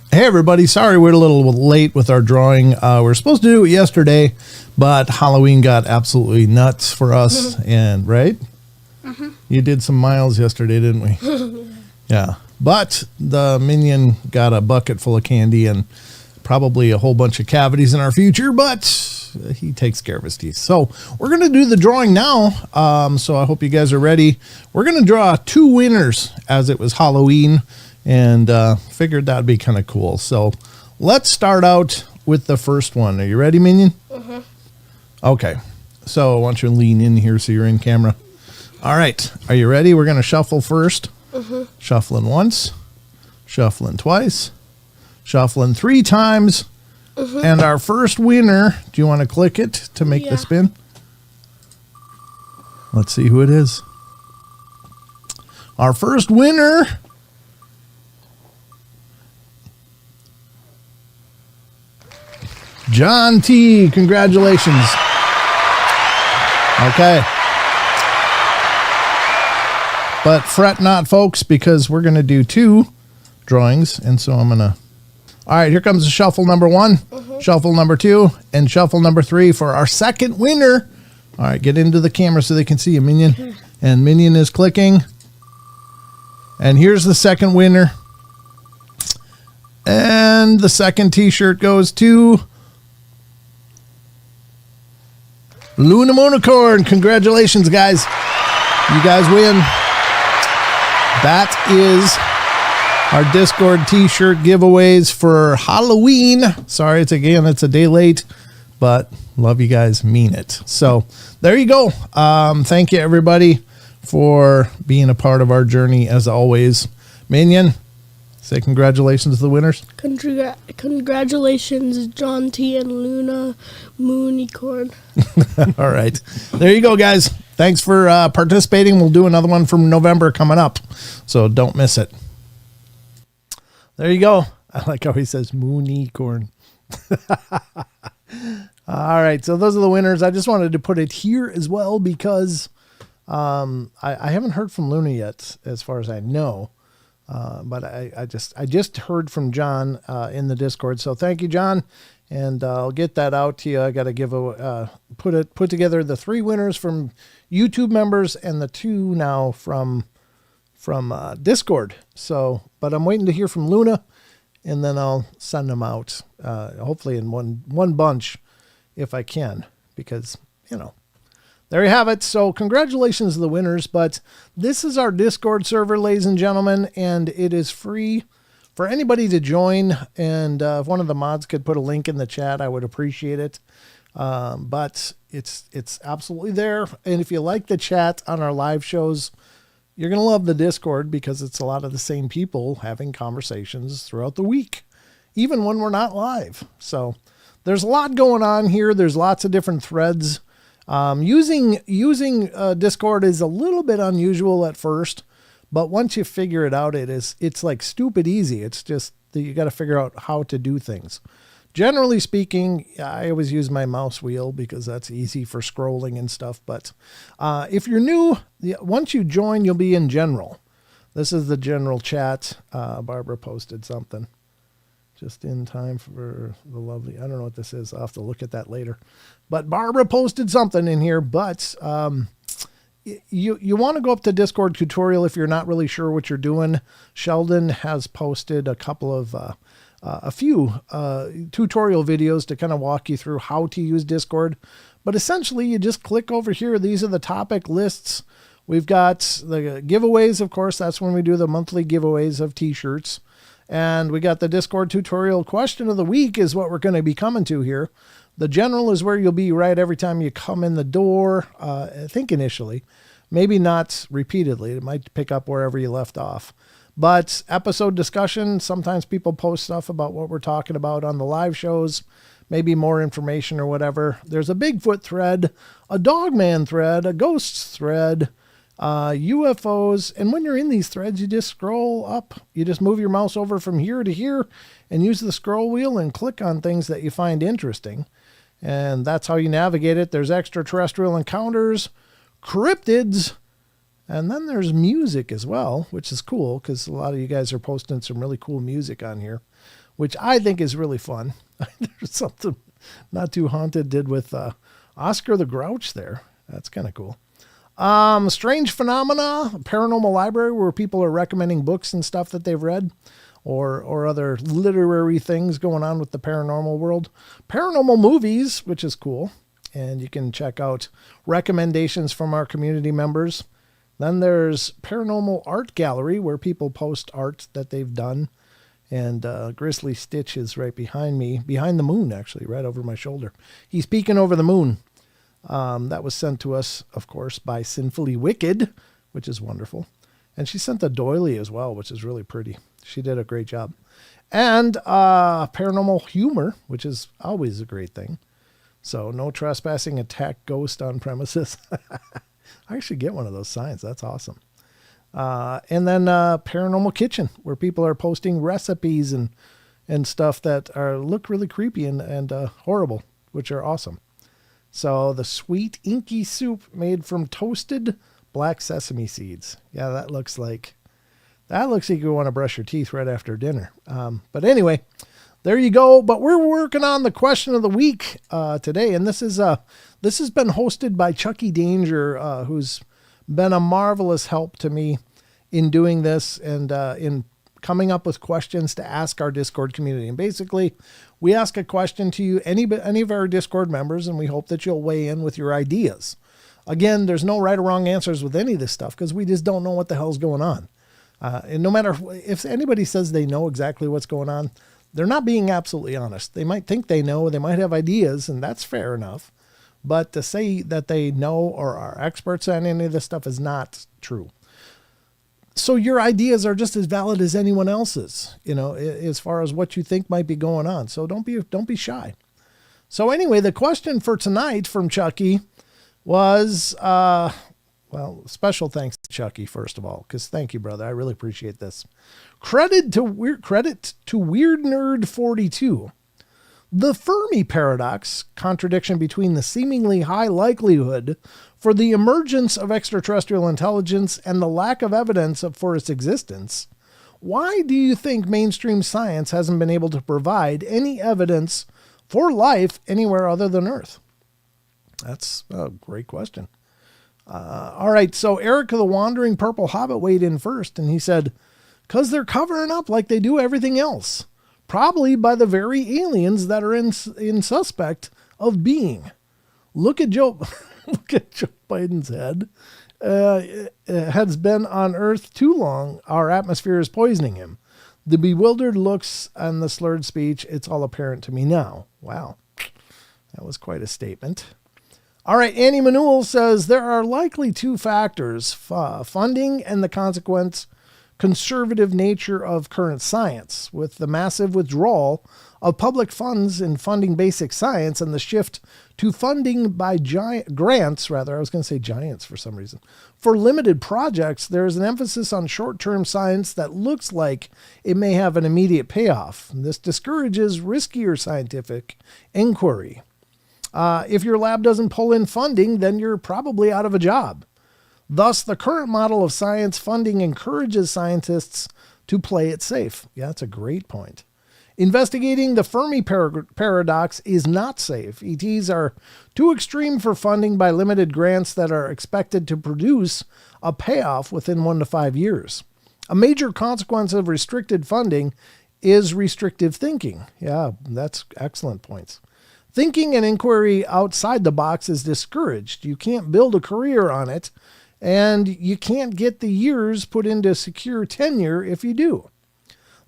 S1: Hey everybody, sorry we're a little late with our drawing. We were supposed to do it yesterday, but Halloween got absolutely nuts for us. Mm-hmm. And right? Mm-hmm. You did some miles yesterday, didn't we? Yeah. But the Minion got a bucket full of candy and probably a whole bunch of cavities in our future, but he takes care of his teeth. So we're going to do the drawing now. So I hope you guys are ready. We're going to draw 2 winners as it was Halloween. And figured that'd be kind of cool. So let's start out with the first one. Are you ready, Minion? Mm-hmm. Okay. So I want you to lean in here so you're in camera. All right. Are you ready? We're going to shuffle first. Mm-hmm. Shuffling once. Shuffling twice. Shuffling 3 times. Mm-hmm. And our first winner, do you want to click it to make the spin? Let's see who it is. Our first winner... John T. Congratulations. Okay. But fret not, folks, because we're going to do 2 drawings. And so I'm going to... All right, here comes the shuffle number 1, mm-hmm. Shuffle number 2, and shuffle number 3 for our second winner. All right, get into the camera so they can see you, Minion. Mm-hmm. And Minion is clicking. And here's the second winner. And the second t-shirt goes to... Luna Monocorn, congratulations, guys. You guys win. That is our Discord t-shirt giveaways for Halloween. Sorry, it's a day late, but love you guys, mean it. So there you go. Thank you, everybody, for being a part of our journey, as always. Minion, say congratulations to the winners.
S2: Congratulations, John T. and Luna Moonicorn.
S1: All right. There you go, guys. Thanks for participating. We'll do another one from November coming up, so don't miss it. There you go. I like how he says Moonicorn. All right. So those are the winners. I just wanted to put it here as well because I haven't heard from Luna yet, as far as I know. But I just heard from John in the Discord. So thank you, John. And I'll get that out to you. I got to put together the 3 winners from YouTube members and the 2 now from Discord. So, but I'm waiting to hear from Luna, and then I'll send them out, hopefully in one bunch if I can, because, there you have it. So congratulations to the winners, but this is our Discord server, ladies and gentlemen, and it is free for anybody to join. And if one of the mods could put a link in the chat, I would appreciate it. But it's absolutely there. And if you like the chat on our live shows, you're going to love the Discord because it's a lot of the same people having conversations throughout the week, even when we're not live. So there's a lot going on here. There's lots of different threads. Using Discord is a little bit unusual at first, but once you figure it out, it's like stupid easy. It's just that you got to figure out how to do things. Generally speaking, I always use my mouse wheel because that's easy for scrolling and stuff. But if you're new, once you join, you'll be in general. This is the general chat. Barbara posted something just in time for the lovely, I don't know what this is. I'll have to look at that later. But Barbara posted something in here. But you want to go up to Discord tutorial if you're not really sure what you're doing. Sheldon has posted a few tutorial videos to kind of walk you through how to use Discord. But essentially, you just click over here. These are the topic lists. We've got the giveaways, of course. That's when we do the monthly giveaways of t-shirts. And we got the Discord tutorial question of the week is what we're going to be coming to here. The general is where you'll be right every time you come in the door, I think initially. Maybe not repeatedly. It might pick up wherever you left off. But episode discussion, sometimes people post stuff about what we're talking about on the live shows, maybe more information or whatever. There's a Bigfoot thread, a Dogman thread, a Ghosts thread, UFOs. And when you're in these threads, you just scroll up. You just move your mouse over from here to here and use the scroll wheel and click on things that you find interesting. And that's how you navigate it. There's extraterrestrial encounters, cryptids, and then there's music as well, which is cool because a lot of you guys are posting some really cool music on here, which I think is really fun. There's something Not Too Haunted did with Oscar the Grouch there. That's kind of cool. Strange Phenomena, Paranormal Library, where people are recommending books and stuff that they've read or other literary things going on with the paranormal world. Paranormal Movies, which is cool. And you can check out recommendations from our community members. Then there's Paranormal Art Gallery, where people post art that they've done. And Grizzly Stitch is right behind me, behind the moon, actually, right over my shoulder. He's peeking over the moon. That was sent to us, of course, by Sinfully Wicked, which is wonderful. And she sent a doily as well, which is really pretty. She did a great job. And Paranormal Humor, which is always a great thing. So no trespassing, attack ghost on premises. I should get one of those signs. That's awesome. And then Paranormal Kitchen, where people are posting recipes and stuff that look really creepy and horrible, which are awesome. So the sweet inky soup made from toasted black sesame seeds. Yeah, that looks like you want to brush your teeth right after dinner. But anyway, there you go. But we're working on the question of the week today, and this has been hosted by Chucky Danger, who's been a marvelous help to me in doing this and in coming up with questions to ask our Discord community. And basically, we ask a question to you, any of our Discord members, and we hope that you'll weigh in with your ideas. Again, there's no right or wrong answers with any of this stuff because we just don't know what the hell's going on. And no matter if anybody says they know exactly what's going on, they're not being absolutely honest. They might think they know, they might have ideas, and that's fair enough. But to say that they know or are experts on any of this stuff is not true. So your ideas are just as valid as anyone else's, as far as what you think might be going on. So don't be shy. So anyway, the question for tonight from Chucky was, special thanks to Chucky, first of all, because thank you, brother. I really appreciate this. Credit to Weird Nerd 42. The Fermi paradox, contradiction between the seemingly high likelihood for the emergence of extraterrestrial intelligence and the lack of evidence for its existence. Why do you think mainstream science hasn't been able to provide any evidence for life anywhere other than Earth? That's a great question. All right, so Eric the Wandering Purple Hobbit weighed in first, and he said, because they're covering up like they do everything else. Probably by the very aliens that are in suspect of being. Look at Joe Biden's head. Has been on Earth too long. Our atmosphere is poisoning him. The bewildered looks and the slurred speech, it's all apparent to me now. Wow. That was quite a statement. All right, Annie Manuel says there are likely two factors, funding and the consequent conservative nature of current science. With the massive withdrawal of public funds in funding basic science and the shift to funding by grants, for some reason, for limited projects, there is an emphasis on short-term science that looks like it may have an immediate payoff. This discourages riskier scientific inquiry. If your lab doesn't pull in funding, then you're probably out of a job. Thus, the current model of science funding encourages scientists to play it safe. Yeah, that's a great point. Investigating the Fermi paradox is not safe. ETs are too extreme for funding by limited grants that are expected to produce a payoff within 1 to 5 years. A major consequence of restricted funding is restrictive thinking. Yeah, that's excellent points. Thinking and inquiry outside the box is discouraged. You can't build a career on it, and you can't get the years put into secure tenure if you do.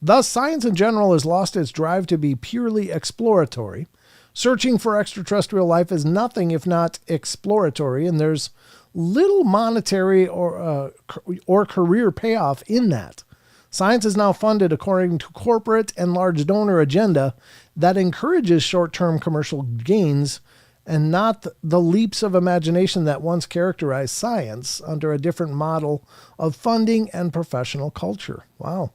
S1: Thus, science in general has lost its drive to be purely exploratory. Searching for extraterrestrial life is nothing if not exploratory, and there's little monetary or career payoff in that. Science is now funded according to corporate and large donor agenda that encourages short-term commercial gains and not the leaps of imagination that once characterized science under a different model of funding and professional culture. Wow,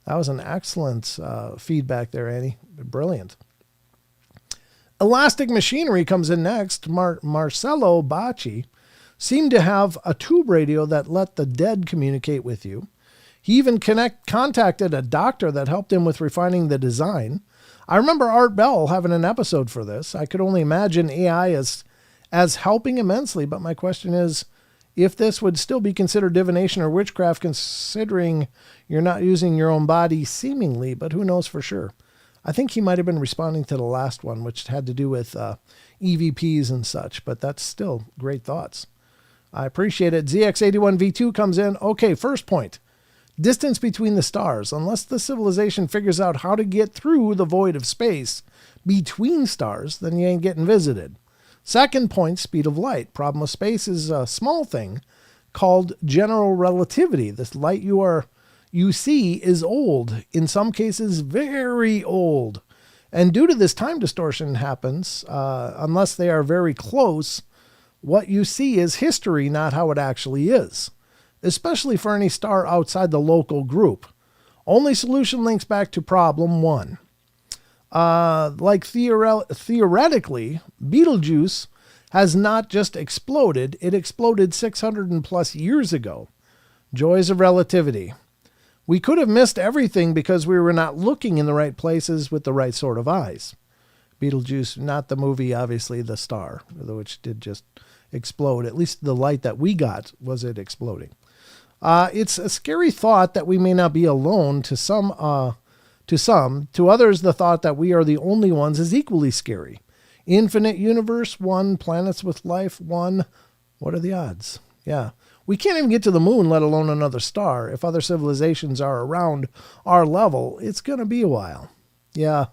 S1: that was an excellent feedback there, Annie. Brilliant. Elastic Machinery comes in next. Marcello Bacci seemed to have a tube radio that let the dead communicate with you. He even contacted a doctor that helped him with refining the design. I remember Art Bell having an episode for this. I could only imagine AI as helping immensely, but my question is if this would still be considered divination or witchcraft, considering you're not using your own body seemingly, but who knows for sure. I think he might have been responding to the last one, which had to do with EVPs and such, but that's still great thoughts. I appreciate it. ZX81V2 comes in. Okay, first point. Distance between the stars. Unless the civilization figures out how to get through the void of space between stars, then you ain't getting visited. Second point, speed of light. Problem with space is a small thing called general relativity. This light you see is old, in some cases very old. And due to this, time distortion happens, unless they are very close. What you see is history, not how it actually is, especially for any star outside the local group. Only solution links back to problem 1. Theoretically, Betelgeuse has not just exploded, it exploded 600 and plus years ago. Joys of relativity. We could have missed everything because we were not looking in the right places with the right sort of eyes. Betelgeuse, not the movie, obviously, the star, which did just explode. At least the light that we got was it exploding. It's a scary thought that we may not be alone. To some, to others, the thought that we are the only ones is equally scary. Infinite universe, 1. Planets with life, 1. What are the odds? Yeah. We can't even get to the moon, let alone another star. If other civilizations are around our level, it's going to be a while. Yeah,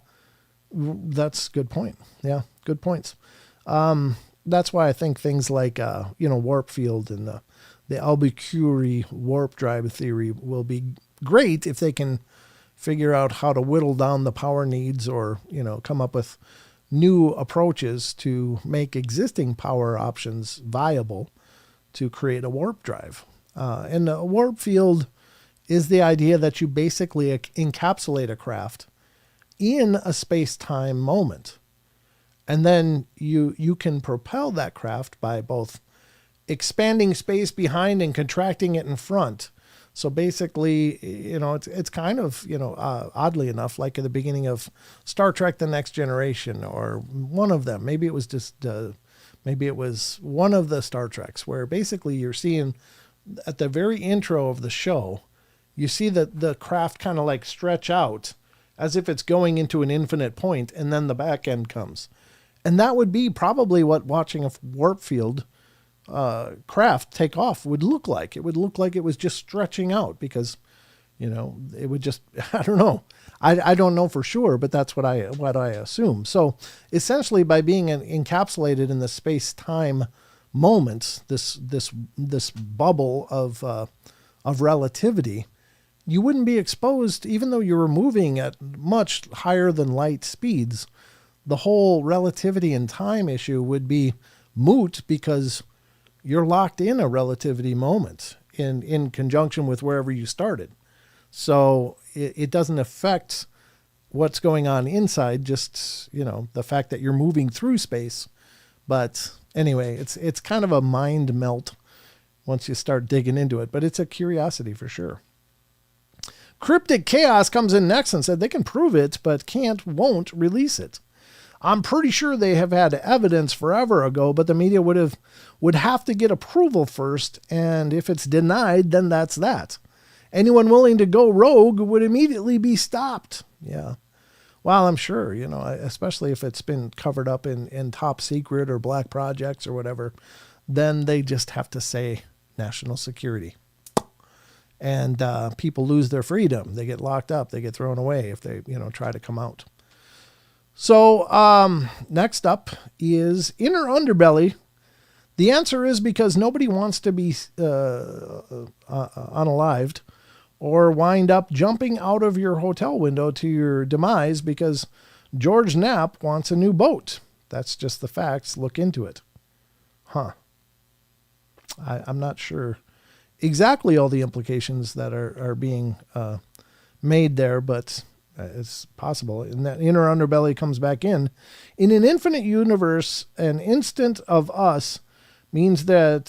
S1: that's a good point. Yeah, good points. That's why I think things like, warp field and the Albuquerque warp drive theory will be great if they can figure out how to whittle down the power needs or, come up with new approaches to make existing power options viable to create a warp drive. And a warp field is the idea that you basically encapsulate a craft in a space-time moment. And then you can propel that craft by both expanding space behind and contracting it in front. So basically, it's kind of, oddly enough, like at the beginning of Star Trek: The Next Generation, or one of them. Maybe it was one of the Star Treks, where basically you're seeing at the very intro of the show, you see that the craft kind of like stretch out as if it's going into an infinite point, and then the back end comes. And that would be probably what watching a warp field craft take off would look like. It would look like it was just stretching out because, It would just, I don't know. I don't know for sure, but that's what I assume. So essentially by being encapsulated in the space-time moment, this bubble of relativity, you wouldn't be exposed, even though you were moving at much higher than light speeds. The whole relativity and time issue would be moot because you're locked in a relativity moment in conjunction with wherever you started. So it doesn't affect what's going on inside, just, the fact that you're moving through space. But anyway, it's kind of a mind melt once you start digging into it, but it's a curiosity for sure. Cryptic Chaos comes in next and said they can prove it, but won't release it. I'm pretty sure they have had evidence forever ago, but the media would have to get approval first, and if it's denied, then that's that. Anyone willing to go rogue would immediately be stopped. Yeah. Well, I'm sure, especially if it's been covered up in top secret or black projects or whatever, then they just have to say national security. And people lose their freedom. They get locked up. They get thrown away if they, try to come out. So next up is inner underbelly. The answer is because nobody wants to be unalived or wind up jumping out of your hotel window to your demise because George Knapp wants a new boat. That's just the facts. Look into it. Huh. I'm not sure exactly all the implications that are being made there, but it's possible. And that inner underbelly comes back in. In an infinite universe, an instant of us means there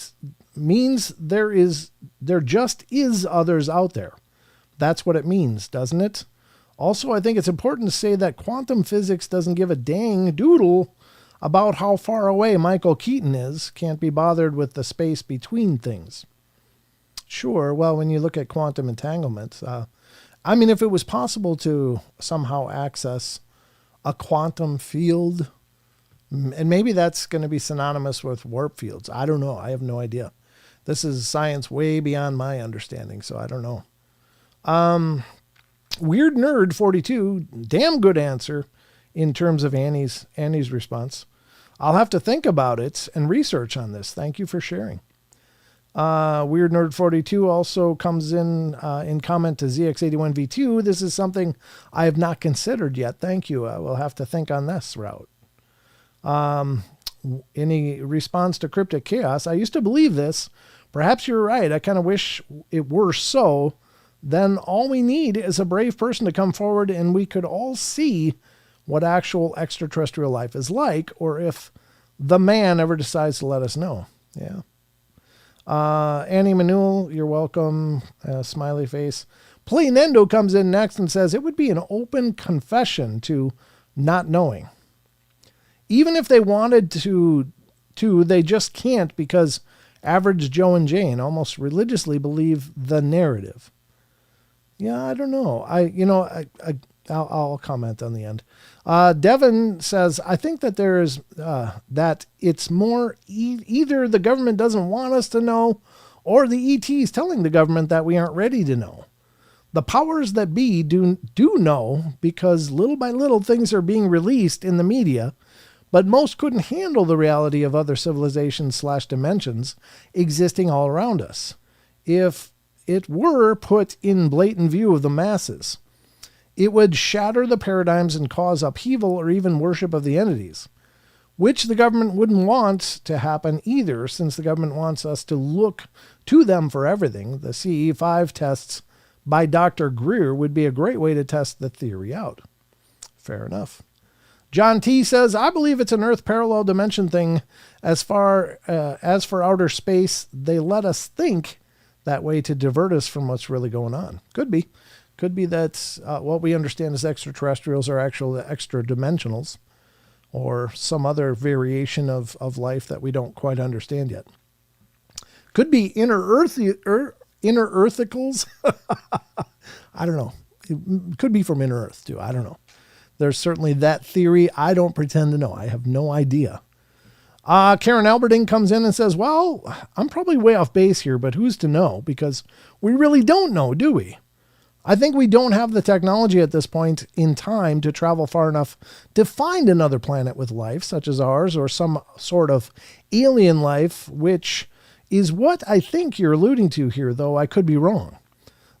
S1: just is others out there. That's what it means, doesn't it? Also, I think it's important to say that quantum physics doesn't give a dang doodle about how far away Michael Keaton is. Can't be bothered with the space between things. Sure, well, when you look at quantum entanglement, if it was possible to somehow access a quantum field, and maybe that's going to be synonymous with warp fields. I don't know. I have no idea. This is science way beyond my understanding, so I don't know. Weird Nerd 42, damn good answer in terms of Annie's response. I'll have to think about it and research on this. Thank you for sharing. Weird Nerd 42 also comes in comment to ZX81V2. This is something I have not considered yet. Thank you. I will have to think on this route. Any response to Cryptic Chaos? I used to believe this. Perhaps you're right. I kind of wish it were so. Then all we need is a brave person to come forward and we could all see what actual extraterrestrial life is like, or if the man ever decides to let us know. Yeah. Annie Manuel, you're welcome. Smiley face. Plainendo comes in next and says it would be an open confession to not knowing. Even if they wanted to, they just can't because average Joe and Jane almost religiously believe the narrative. Yeah, I don't know. I'll comment on the end. Devin says, I think that there is that it's more either the government doesn't want us to know or the ETs telling the government that we aren't ready to know. The powers that be do know because little by little things are being released in the media, but most couldn't handle the reality of other civilizations / dimensions existing all around us if it were put in blatant view of the masses. It would shatter the paradigms and cause upheaval or even worship of the entities, which the government wouldn't want to happen either, since the government wants us to look to them for everything. The CE5 tests by Dr. Greer would be a great way to test the theory out. Fair enough. John T. says, I believe it's an Earth parallel dimension thing. As for outer space, they let us think that way to divert us from what's really going on. Could be. Could be that what we understand as extraterrestrials are actual extra dimensionals or some other variation of life that we don't quite understand yet. Could be inner earthicals. I don't know. It could be from inner Earth too. I don't know. There's certainly that theory. I don't pretend to know. I have no idea. Karen Alberding comes in and says, well, I'm probably way off base here, but who's to know? Because we really don't know, do we? I think we don't have the technology at this point in time to travel far enough to find another planet with life, such as ours, or some sort of alien life, which is what I think you're alluding to here, though I could be wrong.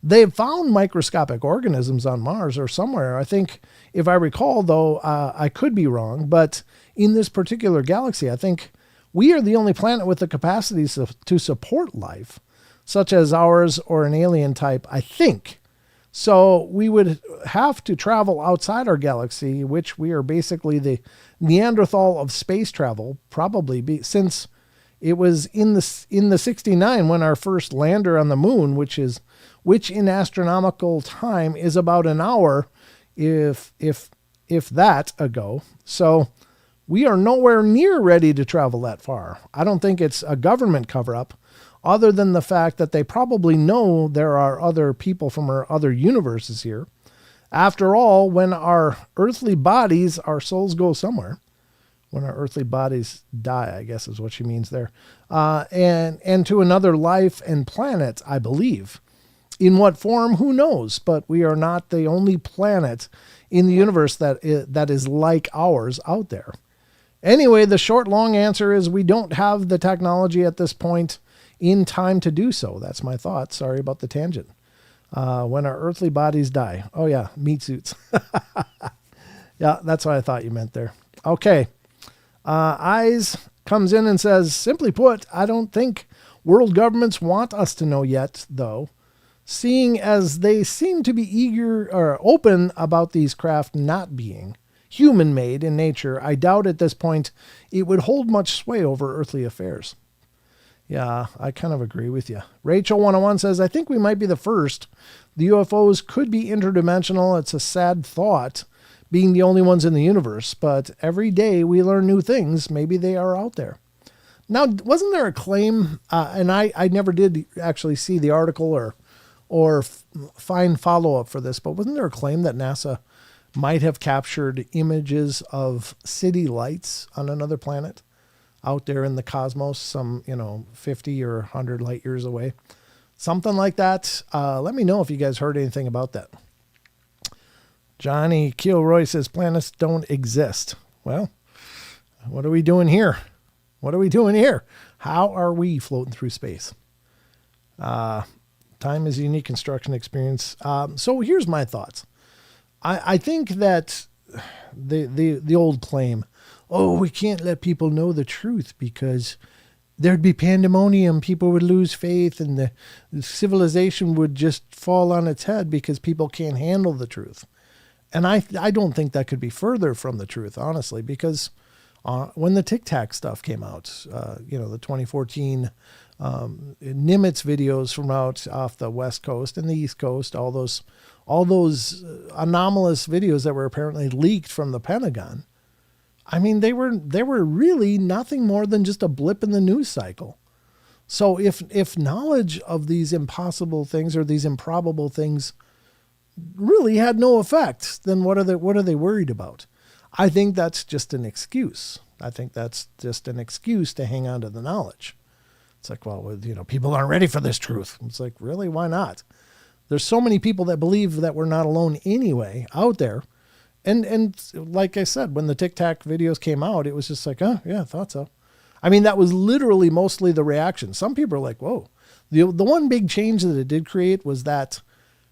S1: They've found microscopic organisms on Mars or somewhere. I think, if I recall, though, I could be wrong, but in this particular galaxy, I think we are the only planet with the capacity to support life, such as ours or an alien type, I think. So we would have to travel outside our galaxy, which we are basically the Neanderthal of space travel, probably since it was in the 69 when our first lander on the moon, which in astronomical time is about an hour, if that ago. So we are nowhere near ready to travel that far. I don't think it's a government cover-up, other than the fact that they probably know there are other people from our other universes here. After all, when our earthly bodies, our souls go somewhere. When our earthly bodies die, I guess is what she means there. And to another life and planet, I believe. In what form, who knows? But we are not the only planet in the universe that is like ours out there. Anyway, the short, long answer is we don't have the technology at this point in time to do so. That's my thought. Sorry about the tangent. When our earthly bodies die. Oh, yeah, meat suits. Yeah, that's what I thought you meant there. Okay. Eyes comes in and says, simply put, I don't think world governments want us to know yet, though, seeing as they seem to be eager or open about these craft not being human-made in nature. I doubt at this point it would hold much sway over earthly affairs. Yeah, I kind of agree with you. Rachel 101 says, I think we might be the first. The UFOs could be interdimensional. It's a sad thought, being the only ones in the universe, but every day we learn new things. Maybe they are out there. Now, wasn't there a claim, and I never did actually see the article or find follow-up for this, but wasn't there a claim that NASA might have captured images of city lights on another planet out there in the cosmos, some, 50 or 100 light years away? Something like that. Let me know if you guys heard anything about that. Johnny Kilroy says planets don't exist. Well, what are we doing here? What are we doing here? How are we floating through space? Time is a unique construction experience. So here's my thoughts. I think that the old claim, we can't let people know the truth because there'd be pandemonium, people would lose faith, and the civilization would just fall on its head because people can't handle the truth. And I don't think that could be further from the truth, honestly, because when the Tic Tac stuff came out, the 2014 Nimitz videos from out off the West Coast and the East Coast, all those anomalous videos that were apparently leaked from the Pentagon. I mean, they were really nothing more than just a blip in the news cycle. So if knowledge of these impossible things or these improbable things really had no effect, then what are they worried about? I think that's just an excuse. I think that's just an excuse to hang on to the knowledge. It's like, well, people aren't ready for this truth. It's like, really, why not? There's so many people that believe that we're not alone anyway out there. And like I said, when the Tic Tac videos came out, it was just like, oh, yeah, I thought so. I mean, that was literally mostly the reaction. Some people are like, whoa. The one big change that it did create was that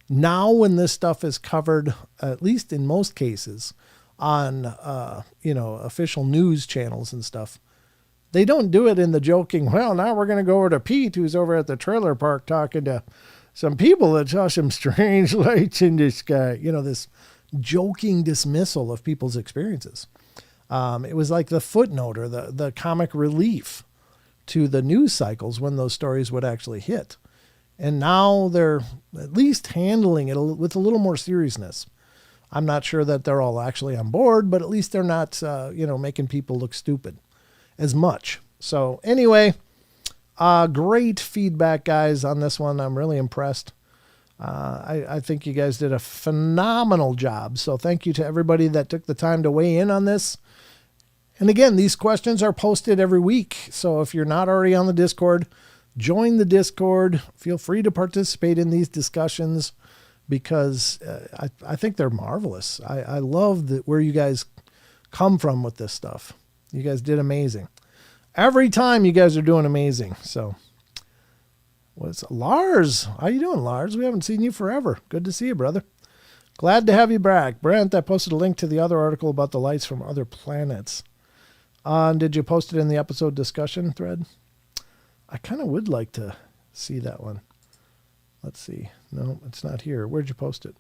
S1: now when this stuff is covered, at least in most cases, on, official news channels and stuff, they don't do it in the joking, well, now we're going to go over to Pete, who's over at the trailer park talking to some people that saw some strange lights in the sky. This joking dismissal of people's experiences. It was like the footnote or the comic relief to the news cycles when those stories would actually hit. And now they're at least handling it with a little more seriousness. I'm not sure that they're all actually on board, but at least they're not, making people look stupid as much. So anyway, great feedback, guys, on this one. I'm really impressed. I think you guys did a phenomenal job. So thank you to everybody that took the time to weigh in on this. And again, these questions are posted every week. So if you're not already on the Discord, join the Discord. Feel free to participate in these discussions. because I think they're marvelous. I love where you guys come from with this stuff. You guys did amazing. Every time you guys are doing amazing. So, what's Lars? How you doing, Lars? We haven't seen you forever. Good to see you, brother. Glad to have you back. Brent, I posted a link to the other article about the lights from other planets. Did you post it in the episode discussion thread? I kind of would like to see that one. Let's see. No, it's not here. Where'd you post it?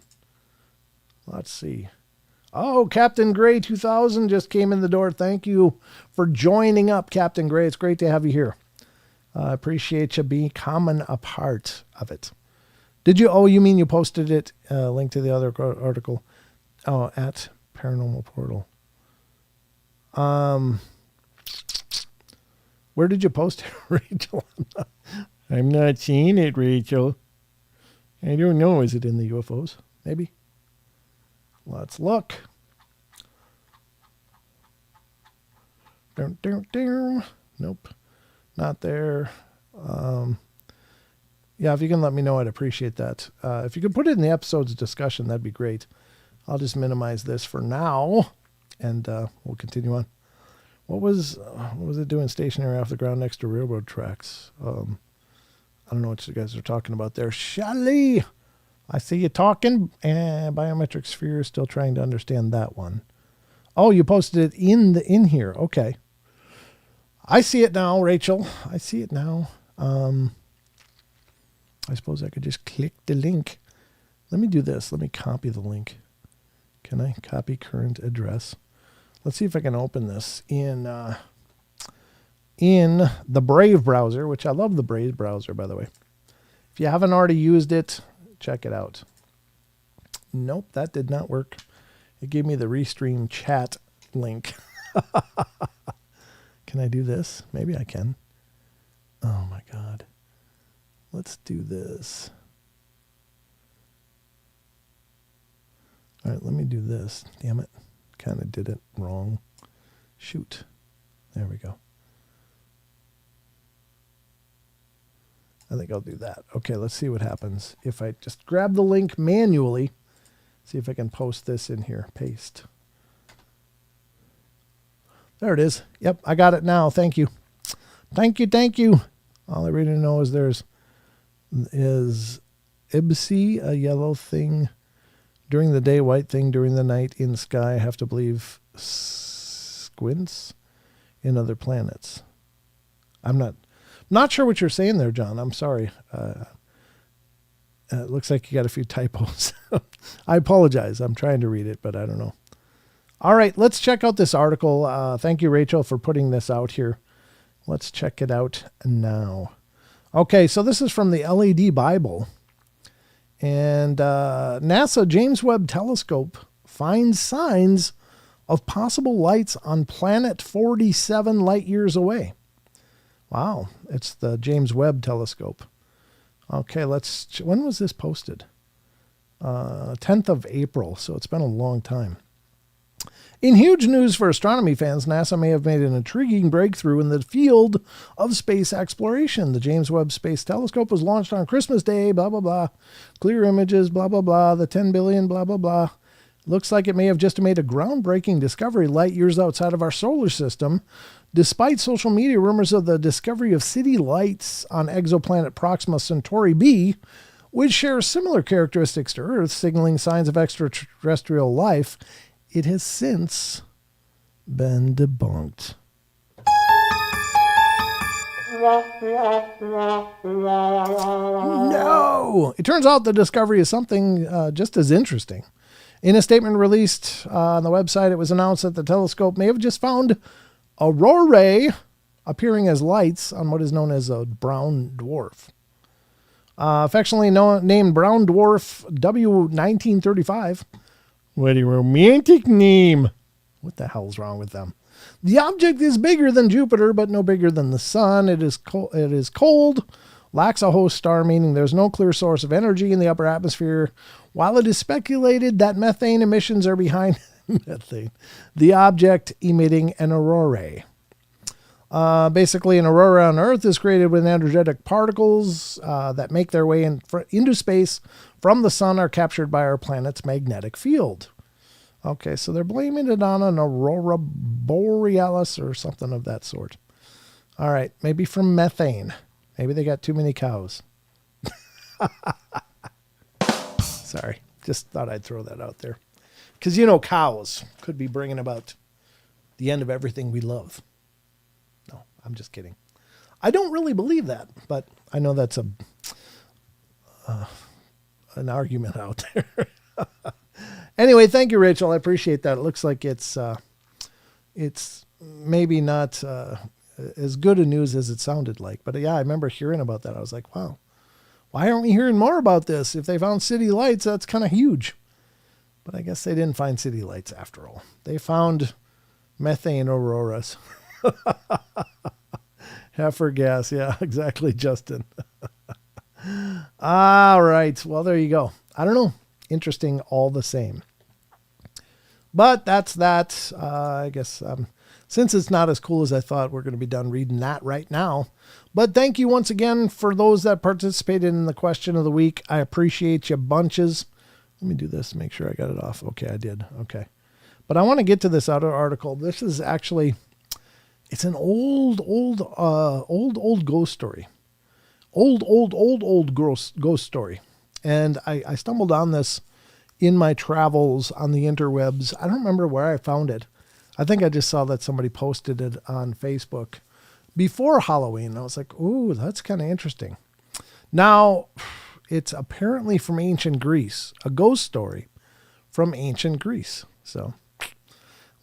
S1: Let's see. Oh, Captain Gray 2000 just came in the door. Thank you for joining up, Captain Gray. It's great to have you here. I appreciate you becoming a part of it. Did you? Oh, you mean you posted it? Link to the other article. Oh, at Paranormal Portal. Where did you post it, Rachel? I'm not seeing it, Rachel. I don't know. Is it in the UFOs? Maybe. Let's look. Nope. Not there. Yeah, if you can let me know, I'd appreciate that. If you could put it in the episode's discussion, that'd be great. I'll just minimize this for now, and we'll continue on. What was it doing stationary off the ground next to railroad tracks? I don't know what you guys are talking about there. Shelly, I see you talking. Biometric sphere, still trying to understand that one. Oh, you posted it in here. Okay. I see it now, Rachel. I see it now. I suppose I could just click the link. Let me do this. Let me copy the link. Can I copy current address? Let's see if I can open this in the Brave browser, which I love the Brave browser, by the way. If you haven't already used it, check it out. Nope, that did not work. It gave me the Restream chat link. Can I do this? Maybe I can. Oh my God. Let's do this. All right, let me do this. Damn it. Kind of did it wrong. Shoot. There we go. I think I'll do that. Okay, let's see what happens. If I just grab the link manually, see if I can post this in here. Paste. There it is. Yep, I got it now. Thank you. Thank you, thank you. All I really know is is Ibsy, a yellow thing during the day, white thing during the night in the sky. I have to believe squints in other planets. I'm not sure what you're saying there, John. I'm sorry. It looks like you got a few typos. I apologize. I'm trying to read it, but I don't know. All right, let's check out this article. Thank you, Rachel, for putting this out here. Let's check it out now. Okay, so this is from the LED Bible. And NASA James Webb Telescope finds signs of possible lights on planet 47 light years away. Wow, it's the James Webb Telescope. Okay, when was this posted? 10th of April, so it's been a long time. In huge news for astronomy fans, NASA may have made an intriguing breakthrough in the field of space exploration. The James Webb Space Telescope was launched on Christmas Day, blah, blah, blah. Clear images, blah, blah, blah. The 10 billion, blah, blah, blah. Looks like it may have just made a groundbreaking discovery light years outside of our solar system. Despite social media rumors of the discovery of city lights on exoplanet Proxima Centauri b, which shares similar characteristics to Earth, signaling signs of extraterrestrial life, it has since been debunked. No! It turns out the discovery is something just as interesting. In a statement released on the website, it was announced that the telescope may have just found aurorae appearing as lights on what is known as a brown dwarf. Affectionately named brown dwarf W1935. What a romantic name. What the hell's wrong with them? The object is bigger than Jupiter, but no bigger than the sun. It is cold, lacks a host star, meaning there's no clear source of energy in the upper atmosphere. While it is speculated that methane emissions are behind the object emitting an aurorae. Basically, an aurora on Earth is created when energetic particles that make their way into space from the sun are captured by our planet's magnetic field. Okay, so they're blaming it on an aurora borealis or something of that sort. All right, maybe from methane. Maybe they got too many cows. Sorry, just thought I'd throw that out there. Because, cows could be bringing about the end of everything we love. No, I'm just kidding. I don't really believe that, but I know that's an argument out there. Anyway, thank you, Rachel. I appreciate that. It looks like it's maybe not as good a news as it sounded like. But yeah, I remember hearing about that. I was like, wow, why aren't we hearing more about this? If they found city lights, that's kind of huge. But I guess they didn't find city lights after all. They found methane auroras. Heifer gas. Yeah, exactly, Justin. All right. Well, there you go. I don't know. Interesting all the same. But that's that. I guess since it's not as cool as I thought, we're going to be done reading that right now. But thank you once again for those that participated in the question of the week. I appreciate you bunches. Let me do this, make sure I got it off. Okay, I did. Okay. But I want to get to this other article. This is actually, it's an old ghost story. Old ghost story. And I stumbled on this in my travels on the interwebs. I don't remember where I found it. I think I just saw that somebody posted it on Facebook before Halloween. I was like, ooh, that's kind of interesting. Now, it's apparently from ancient Greece, a ghost story from ancient Greece. So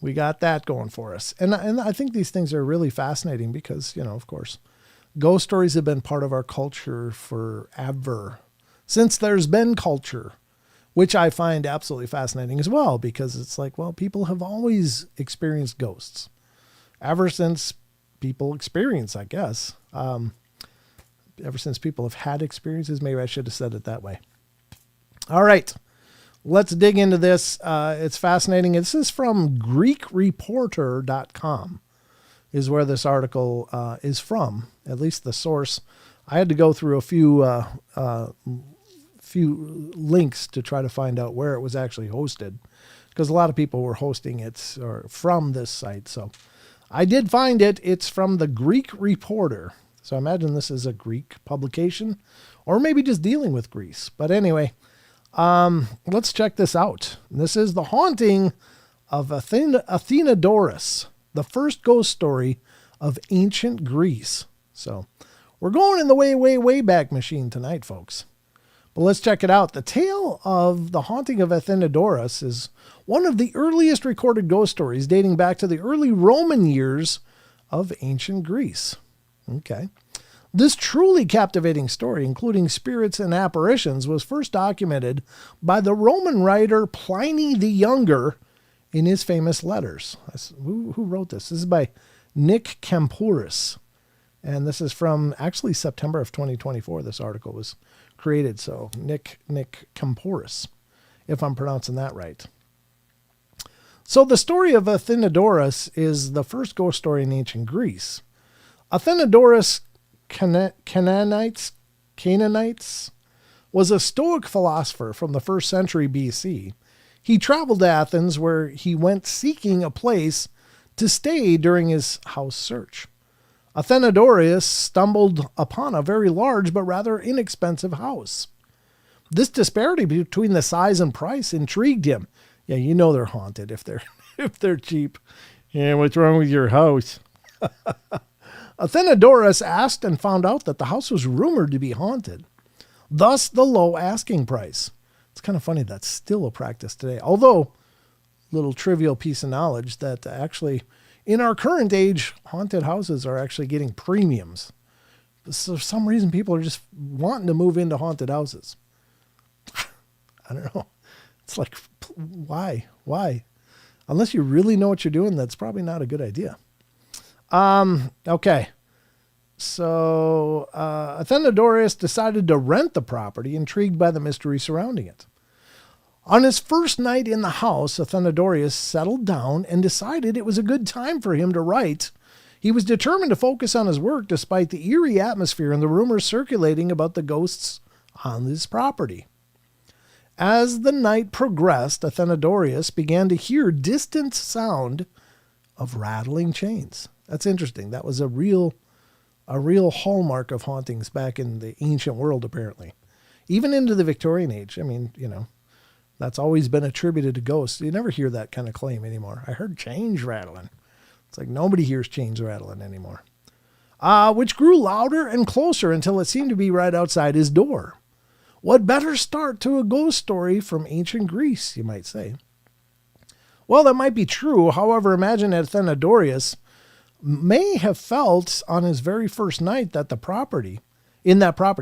S1: we got that going for us. And I think these things are really fascinating because, of course, ghost stories have been part of our culture forever, since there's been culture, which I find absolutely fascinating as well, because it's like, well, people have always experienced ghosts ever since people experience, I guess. Ever since people have had experiences, maybe I should have said it that way. All right, let's dig into this. It's fascinating. This is from GreekReporter.com is where this article is from, at least the source. I had to go through a few links to try to find out where it was actually hosted, because a lot of people were hosting it or from this site. So I did find it. It's from the Greek Reporter. So I imagine this is a Greek publication, or maybe just dealing with Greece. But anyway, let's check this out. This is the haunting of Athenodorus, the first ghost story of ancient Greece. So we're going in the way back machine tonight, folks. But let's check it out. The tale of the haunting of Athenodorus is one of the earliest recorded ghost stories, dating back to the early Roman years of ancient Greece. Okay. This truly captivating story, including spirits and apparitions, was first documented by the Roman writer Pliny the Younger in his famous letters. Who wrote this? This is by Nick Camporus. And this is from actually September of 2024. This article was created. So Nick Camporus, if I'm pronouncing that right. So the story of Athenodorus is the first ghost story in ancient Greece. Athenodorus Canaanites was a Stoic philosopher from the 1st century BC. He traveled to Athens, where he went seeking a place to stay during his house search. Athenodorus stumbled upon a very large but rather inexpensive house. This disparity between the size and price intrigued him. Yeah, they're haunted if they're cheap. Yeah, what's wrong with your house? Athenodorus asked and found out that the house was rumored to be haunted. Thus, the low asking price. It's kind of funny that's still a practice today. Although, little trivial piece of knowledge that actually, in our current age, haunted houses are actually getting premiums. So for some reason, people are just wanting to move into haunted houses. I don't know. It's like, why? Unless you really know what you're doing, that's probably not a good idea. Okay. So, Athenodorus decided to rent the property, intrigued by the mystery surrounding it. On his first night in the house, Athenodorus settled down and decided it was a good time for him to write He was determined to focus on his work despite the eerie atmosphere and the rumors circulating about the ghosts on his property. As the night progressed, Athenodorus began to hear distant sound of rattling chains. That's interesting. That was a real hallmark of hauntings back in the ancient world, apparently. Even into the Victorian age. I mean, that's always been attributed to ghosts. You never hear that kind of claim anymore. I heard chains rattling. It's like nobody hears chains rattling anymore. Which grew louder and closer until it seemed to be right outside his door. What better start to a ghost story from ancient Greece, you might say? Well, that might be true. However, imagine Athenodorus may have felt on his very first night that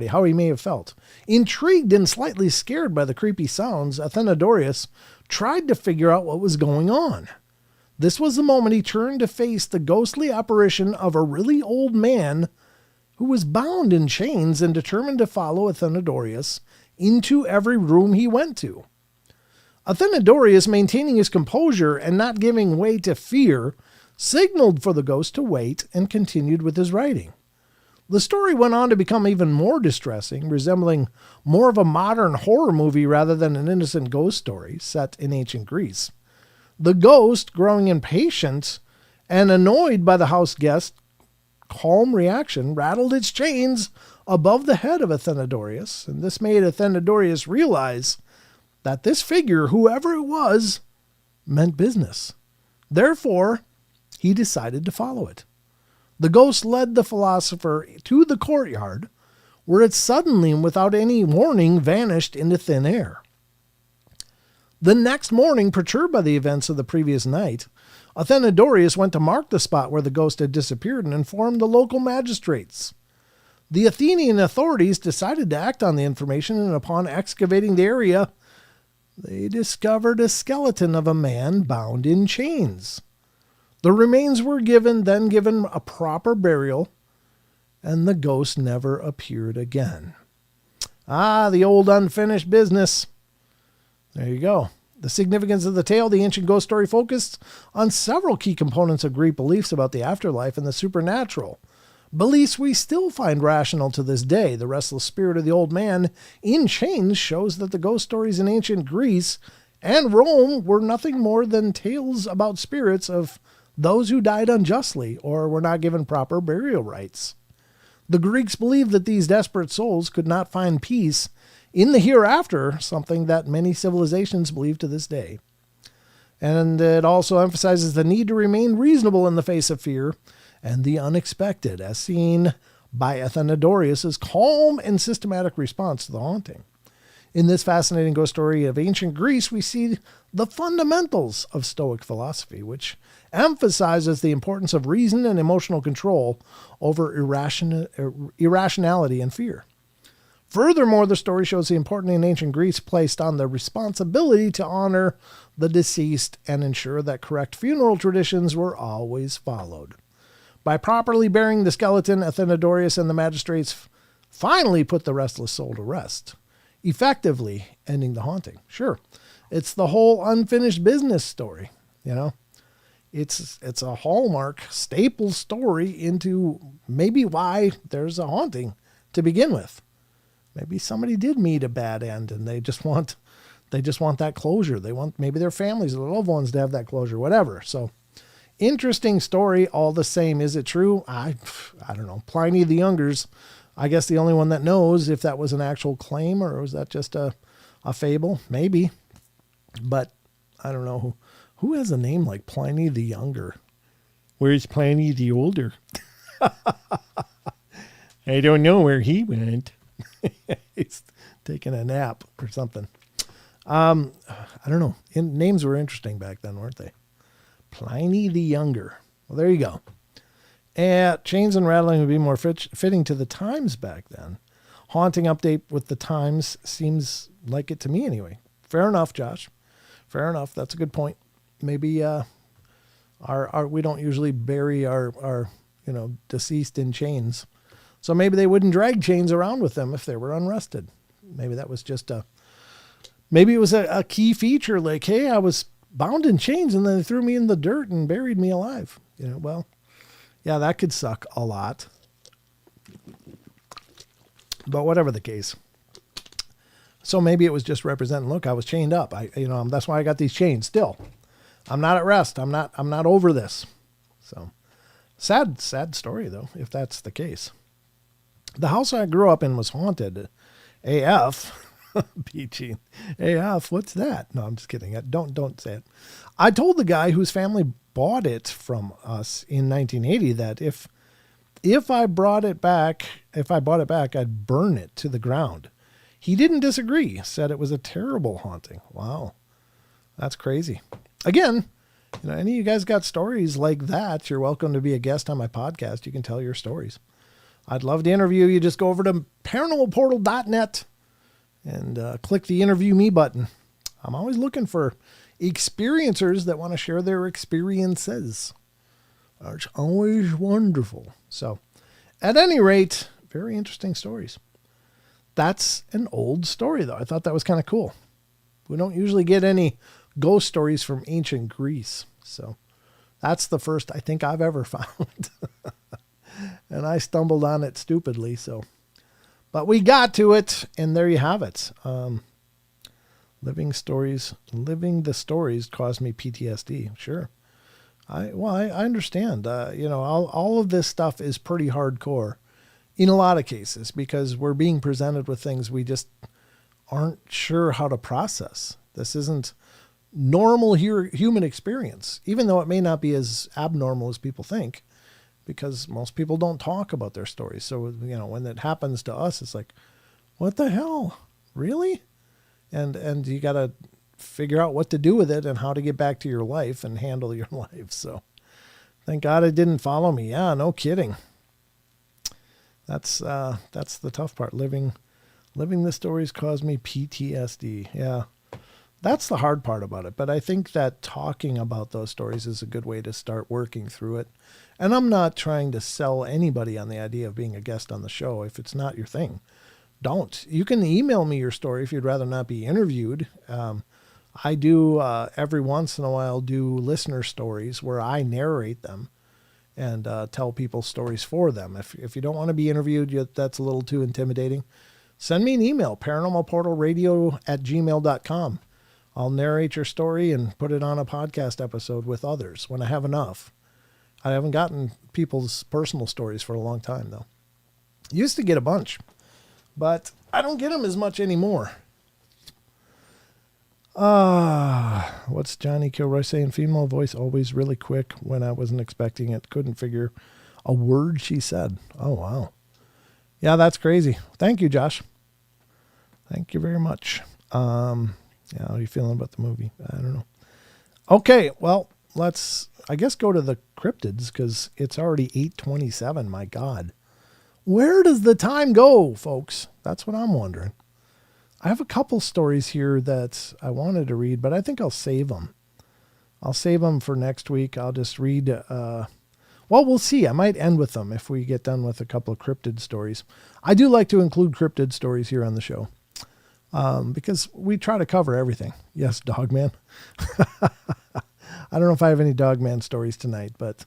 S1: how he may have felt. Intrigued and slightly scared by the creepy sounds, Athenodorus tried to figure out what was going on. This was the moment he turned to face the ghostly apparition of a really old man who was bound in chains and determined to follow Athenodorus into every room he went to. Athenodorus, maintaining his composure and not giving way to fear, signaled for the ghost to wait and continued with his writing. The story went on to become even more distressing, resembling more of a modern horror movie rather than an innocent ghost story set in ancient Greece. The ghost, growing impatient and annoyed by the house guest's calm reaction, rattled its chains above the head of Athenodorus, and this made Athenodorus realize that this figure, whoever it was, meant business. Therefore, he decided to follow it. The ghost led the philosopher to the courtyard, where it suddenly and without any warning vanished into thin air. The next morning, perturbed by the events of the previous night, Athenodorus went to mark the spot where the ghost had disappeared and informed the local magistrates. The Athenian authorities decided to act on the information, and upon excavating the area, they discovered a skeleton of a man bound in chains. The remains were then given a proper burial, and the ghost never appeared again. The old unfinished business. There you go. The significance of the tale, the ancient ghost story, focused on several key components of Greek beliefs about the afterlife and the supernatural. Beliefs we still find rational to this day. The restless spirit of the old man in chains shows that the ghost stories in ancient Greece and Rome were nothing more than tales about spirits of those who died unjustly or were not given proper burial rites. The Greeks believed that these desperate souls could not find peace in the hereafter, something that many civilizations believe to this day. And it also emphasizes the need to remain reasonable in the face of fear and the unexpected, as seen by Athenodorus' calm and systematic response to the haunting. In this fascinating ghost story of ancient Greece, we see the fundamentals of Stoic philosophy, which emphasizes the importance of reason and emotional control over irrationality and fear. Furthermore, the story shows the importance in ancient Greece placed on the responsibility to honor the deceased and ensure that correct funeral traditions were always followed. By properly burying the skeleton, Athenodorus and the magistrates finally put the restless soul to rest, effectively ending the haunting. Sure, it's the whole unfinished business story, It's a hallmark, staple story into maybe why there's a haunting to begin with. Maybe somebody did meet a bad end and they just want that closure. They want maybe their families, their loved ones to have that closure, whatever. So interesting story all the same. Is it true? I don't know. Pliny the Younger's, I guess, the only one that knows if that was an actual claim or was that just a fable? Maybe. But I don't know. Who has a name like Pliny the Younger? Where's Pliny the Older? I don't know where he went. He's taking a nap or something. I don't know. Names were interesting back then, weren't they? Pliny the Younger. Well, there you go. Chains and rattling would be more fitting to the times back then. Haunting update with the times seems like it to me anyway. Fair enough, Josh. Fair enough. That's a good point. Maybe we don't usually bury our deceased in chains. So maybe they wouldn't drag chains around with them if they were unrested. Maybe that was just maybe it was a key feature, like, hey, I was bound in chains and then they threw me in the dirt and buried me alive. Well, Yeah, that could suck a lot. But whatever the case. So maybe it was just representing, look, I was chained up. That's why I got these chains still. I'm not at rest. I'm not over this. So sad story though, if that's the case. The house I grew up in was haunted. AF. Peachy. AF, what's that? No, I'm just kidding. Don't say it. I told the guy whose family bought it from us in 1980 that if I bought it back, I'd burn it to the ground. He didn't disagree, said it was a terrible haunting. Wow. That's crazy. Again, any of you guys got stories like that, you're welcome to be a guest on my podcast. You can tell your stories. I'd love to interview you. Just go over to paranormalportal.net and click the interview me button. I'm always looking for experiencers that want to share their experiences. It's always wonderful. So, at any rate, very interesting stories. That's an old story, though. I thought that was kind of cool. We don't usually get any ghost stories from ancient Greece. So, that's the first I think I've ever found. And I stumbled on it stupidly. So, but we got to it, and there you have it. Living the stories caused me PTSD. Sure. I understand. All of this stuff is pretty hardcore in a lot of cases because we're being presented with things we just aren't sure how to process. This isn't normal human experience, even though it may not be as abnormal as people think, because most people don't talk about their stories. So, when it happens to us, it's like, what the hell? Really? And you got to figure out what to do with it and how to get back to your life and handle your life. So thank God it didn't follow me. Yeah, no kidding. That's the tough part. Living the stories caused me PTSD. Yeah. That's the hard part about it. But I think that talking about those stories is a good way to start working through it. And I'm not trying to sell anybody on the idea of being a guest on the show. If it's not your thing, don't. You can email me your story if you'd rather not be interviewed. I do every once in a while do listener stories where I narrate them and tell people stories for them. If you don't want to be interviewed, that's a little too intimidating, send me an email, paranormalportalradio@gmail.com. I'll narrate your story and put it on a podcast episode with others when I have enough. I haven't gotten people's personal stories for a long time, though. Used to get a bunch, but I don't get them as much anymore. What's Johnny Kilroy saying? Female voice always really quick when I wasn't expecting it. Couldn't figure a word she said. Oh, wow. Yeah, that's crazy. Thank you, Josh. Thank you very much. Yeah, how are you feeling about the movie? I don't know. Okay, well, let's, I guess, go to the cryptids because it's already 8:27. My God. Where does the time go, folks? That's what I'm wondering. I have a couple stories here that I wanted to read, but I think I'll save them. I'll save them for next week. I'll just read, well, we'll see. I might end with them if we get done with a couple of cryptid stories. I do like to include cryptid stories here on the show because we try to cover everything. Yes, Dogman. I don't know if I have any Dogman stories tonight, but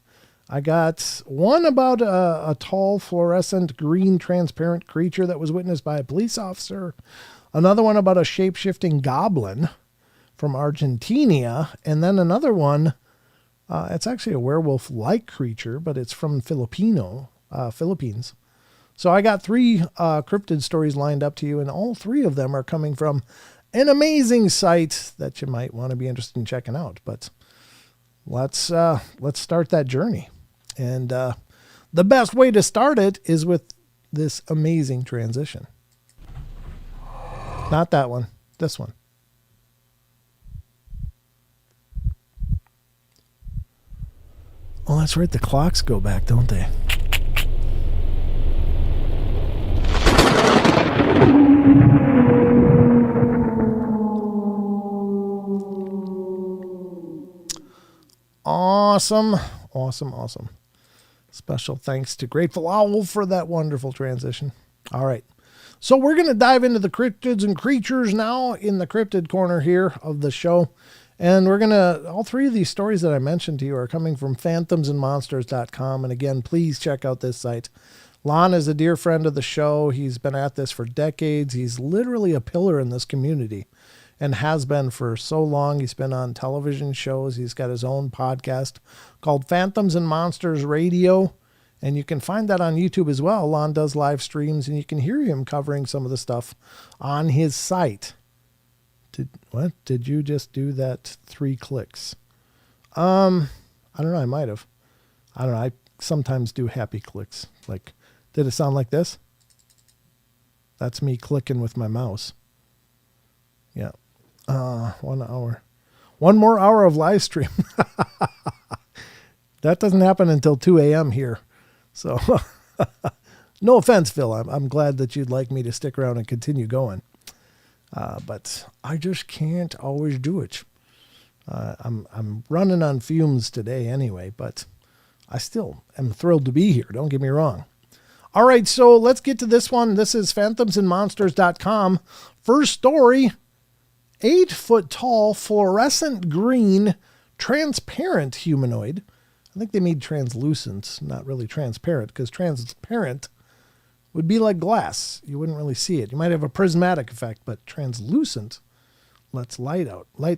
S1: I got one about a tall, fluorescent, green, transparent creature that was witnessed by a police officer. Another one about a shape-shifting goblin from Argentina. And then another one, it's actually a werewolf-like creature, but it's from Philippines. So I got three cryptid stories lined up to you, and all three of them are coming from an amazing site that you might want to be interested in checking out. But let's start that journey. And the best way to start it is with this amazing transition. Not that one, this one. Oh, that's right. The clocks go back, don't they? Awesome. Awesome. Awesome. Special thanks to Grateful Owl for that wonderful transition. All right. So we're going to dive into the cryptids and creatures now in the cryptid corner here of the show. And all three of these stories that I mentioned to you are coming from phantomsandmonsters.com. And again, please check out this site. Lon is a dear friend of the show. He's been at this for decades. He's literally a pillar in this community and has been for so long. He's been on television shows. He's got his own podcast called Phantoms and Monsters Radio. And you can find that on YouTube as well. Lon does live streams, and you can hear him covering some of the stuff on his site. Did you just do that 3 clicks? I don't know. I might have. I don't know. I sometimes do happy clicks. Like, did it sound like this? That's me clicking with my mouse. Yeah. 1 hour. One more hour of live stream. That doesn't happen until 2 a.m. here. So, no offense, Phil. I'm glad that you'd like me to stick around and continue going. But I just can't always do it. I'm running on fumes today anyway, but I still am thrilled to be here. Don't get me wrong. All right, so let's get to this one. This is phantomsandmonsters.com. First story, 8-foot tall, fluorescent green, transparent humanoid. I think they made translucent, not really transparent, because transparent would be like glass. You wouldn't really see it. You might have a prismatic effect, but translucent lets light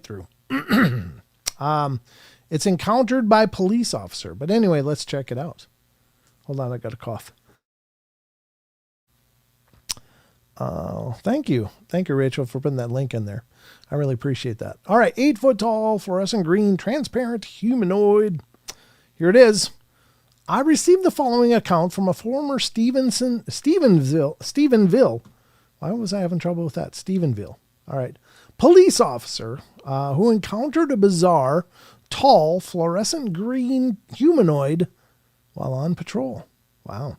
S1: through. It's encountered by police officer. But anyway, let's check it out. Hold on, I got a cough. Thank you. Thank you, Rachel, for putting that link in there. I really appreciate that. All right, 8-foot tall, fluorescent green, transparent humanoid. Here it is. I received the following account from a former Stephenville. Why was I having trouble with that? Stephenville. All right. Police officer who encountered a bizarre, tall, fluorescent green humanoid while on patrol. Wow.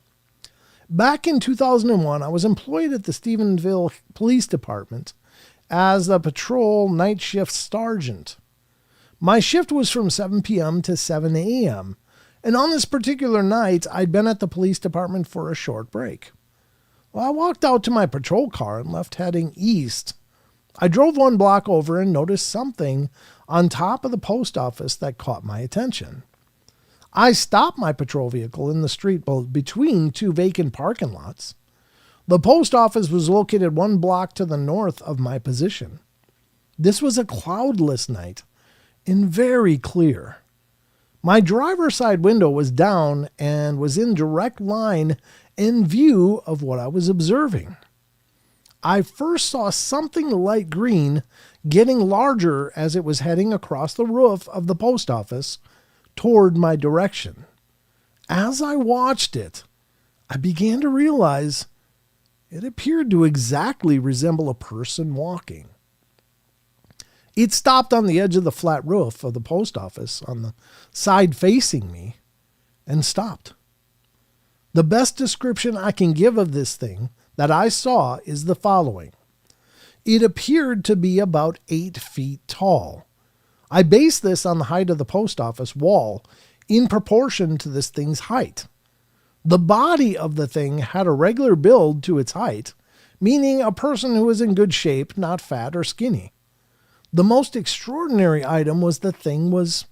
S1: Back in 2001, I was employed at the Stephenville Police Department as a patrol night shift sergeant. My shift was from 7 p.m. to 7 a.m., and on this particular night, I'd been at the police department for a short break. Well, I walked out to my patrol car and left heading east. I drove 1 block over and noticed something on top of the post office that caught my attention. I stopped my patrol vehicle in the street between 2 vacant parking lots. The post office was located 1 block to the north of my position. This was a cloudless night and very clear. My driver's side window was down and was in direct line and view of what I was observing. I first saw something light green getting larger as it was heading across the roof of the post office toward my direction. As I watched it, I began to realize it appeared to exactly resemble a person walking. It stopped on the edge of the flat roof of the post office on the side facing me and stopped. The best description I can give of this thing that I saw is the following. It appeared to be about 8 feet tall. I based this on the height of the post office wall in proportion to this thing's height. The body of the thing had a regular build to its height, meaning a person who was in good shape, not fat or skinny. The most extraordinary item was the thing was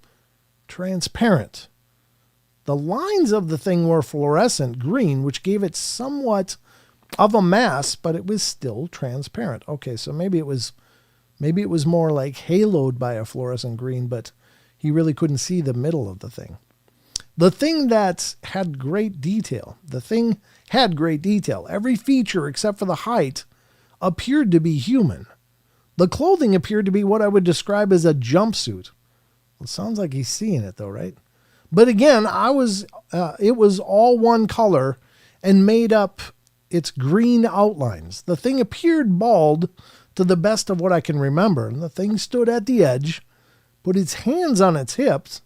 S1: transparent. The lines of the thing were fluorescent green, which gave it somewhat of a mass, but it was still transparent. Okay, so maybe it was more like haloed by a fluorescent green, but he really couldn't see the middle of the thing. The thing that had great detail. Every feature except for the height appeared to be human. The clothing appeared to be what I would describe as a jumpsuit. Well, it sounds like he's seeing it though, right? But again, it was all one color and made up its green outlines. The thing appeared bald to the best of what I can remember, and the thing stood at the edge, put its hands on its hips,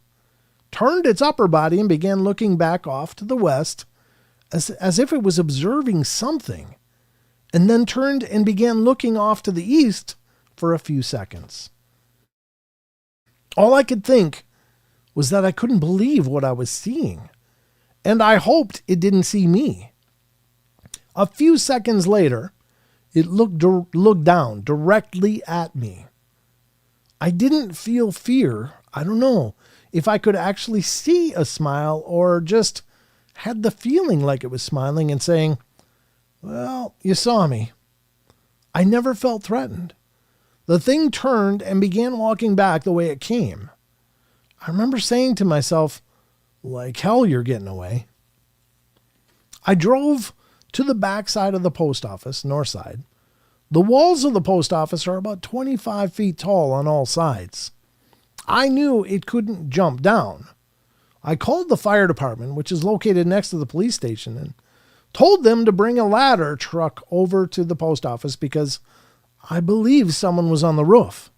S1: turned its upper body and began looking back off to the west as if it was observing something, and then turned and began looking off to the east for a few seconds. All I could think was that I couldn't believe what I was seeing, and I hoped it didn't see me. A few seconds later, it looked down directly at me. I didn't feel fear. I don't know if I could actually see a smile or just had the feeling like it was smiling and saying, well, you saw me. I never felt threatened. The thing turned and began walking back the way it came. I remember saying to myself, like hell you're getting away. I drove to the back side of the post office, north side. The walls of the post office are about 25 feet tall on all sides. I knew it couldn't jump down. I called the fire department, which is located next to the police station, and told them to bring a ladder truck over to the post office because I believe someone was on the roof.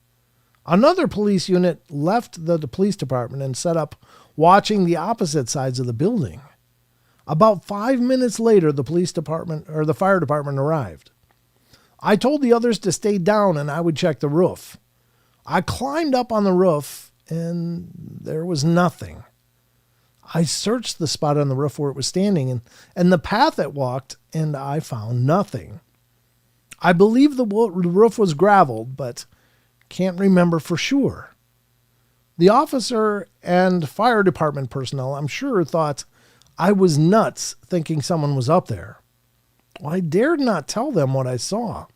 S1: Another police unit left the police department and set up watching the opposite sides of the building. About 5 minutes later, the police department or the fire department arrived. I told the others to stay down and I would check the roof. I climbed up on the roof and there was nothing. I searched the spot on the roof where it was standing and the path it walked, and I found nothing. I believe the roof was graveled, but can't remember for sure. The officer and fire department personnel, I'm sure, thought I was nuts thinking someone was up there. Well, I dared not tell them what I saw.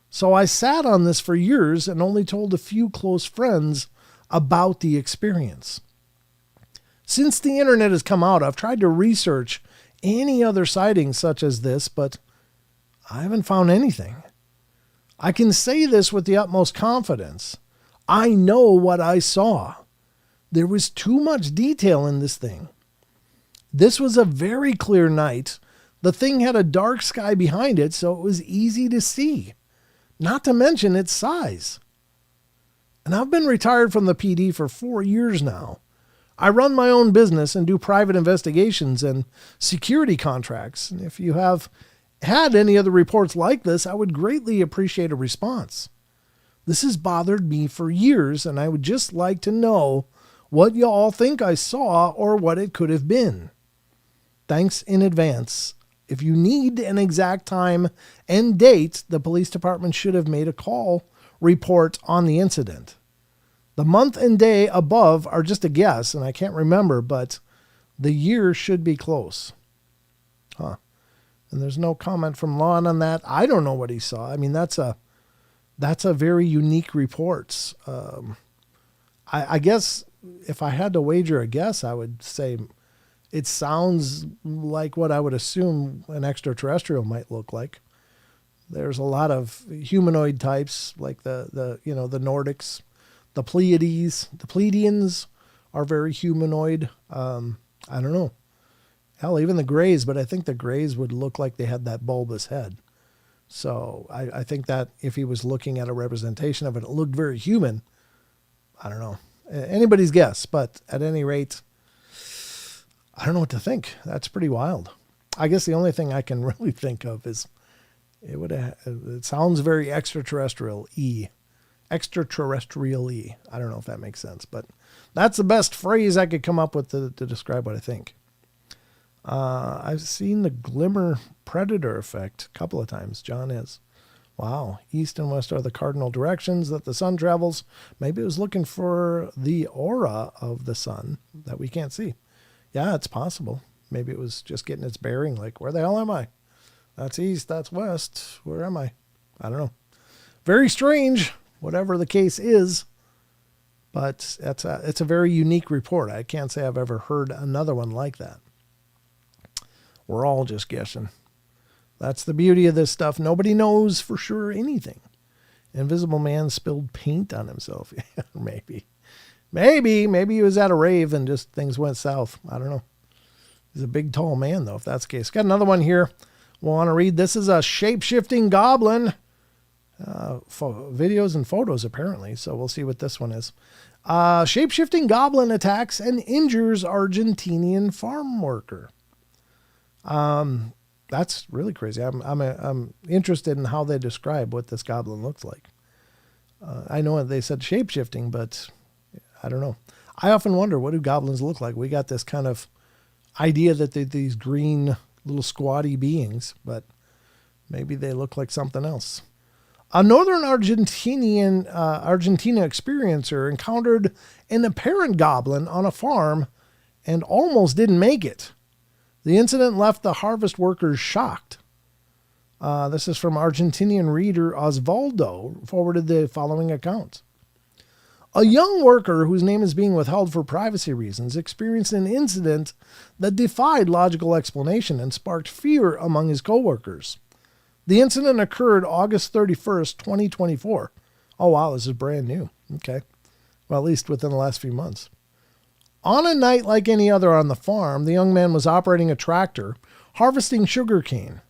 S1: So I sat on this for years and only told a few close friends about the experience. Since the internet has come out, I've tried to research any other sightings such as this, but I haven't found anything. I can say this with the utmost confidence. I know what I saw. There was too much detail in this thing. This was a very clear night. The thing had a dark sky behind it, so it was easy to see, not to mention its size. And I've been retired from the PD for 4 years now. I run my own business and do private investigations and security contracts. And if you have had any other reports like this, I would greatly appreciate a response. This has bothered me for years, and I would just like to know what you all think I saw or what it could have been. Thanks in advance. If you need an exact time and date, the police department should have made a call report on the incident. The month and day above are just a guess, and I can't remember, but the year should be close. And there's no comment from Lon on that. I don't know what he saw. I mean, that's a very unique report. I guess if I had to wager a guess, I would say it sounds like what I would assume an extraterrestrial might look like. There's a lot of humanoid types like the Nordics, the Pleiades. The Pleiadians are very humanoid. I don't know. Hell, even the Greys, but I think the Greys would look like they had that bulbous head. So I think that if he was looking at a representation of it, it looked very human. I don't know. Anybody's guess, but at any rate, I don't know what to think. That's pretty wild. I guess the only thing I can really think of is it sounds very extraterrestrial-y. Extraterrestrial-y. I don't know if that makes sense, but that's the best phrase I could come up with to describe what I think. I've seen the glimmer predator effect a couple of times. John has. Wow. East and west are the cardinal directions that the sun travels. Maybe it was looking for the aura of the sun that we can't see. Yeah, it's possible. Maybe it was just getting its bearing, like, where the hell am I? That's east, that's west. Where am I? I don't know. Very strange, whatever the case is. But it's a very unique report. I can't say I've ever heard another one like that. We're all just guessing. That's the beauty of this stuff. Nobody knows for sure anything. Invisible Man spilled paint on himself. Maybe he was at a rave and just things went south. I don't know. He's a big, tall man, though, if that's the case. Got another one here we'll want to read. This is a shape-shifting goblin. Videos and photos, apparently. So we'll see what this one is. Shape-shifting goblin attacks and injures Argentinian farm worker. That's really crazy. I'm interested in how they describe what this goblin looks like. I know they said shape-shifting, but I don't know. I often wonder, what do goblins look like? We got this kind of idea that they're these green little squatty beings, but maybe they look like something else. A northern Argentina experiencer encountered an apparent goblin on a farm and almost didn't make it. The incident left the harvest workers shocked. This is from Argentinian reader Osvaldo, forwarded the following account. A young worker whose name is being withheld for privacy reasons experienced an incident that defied logical explanation and sparked fear among his coworkers. The incident occurred August 31st, 2024. Oh, wow, this is brand new. Okay. Well, at least within the last few months. On a night like any other on the farm, the young man was operating a tractor, harvesting sugarcane.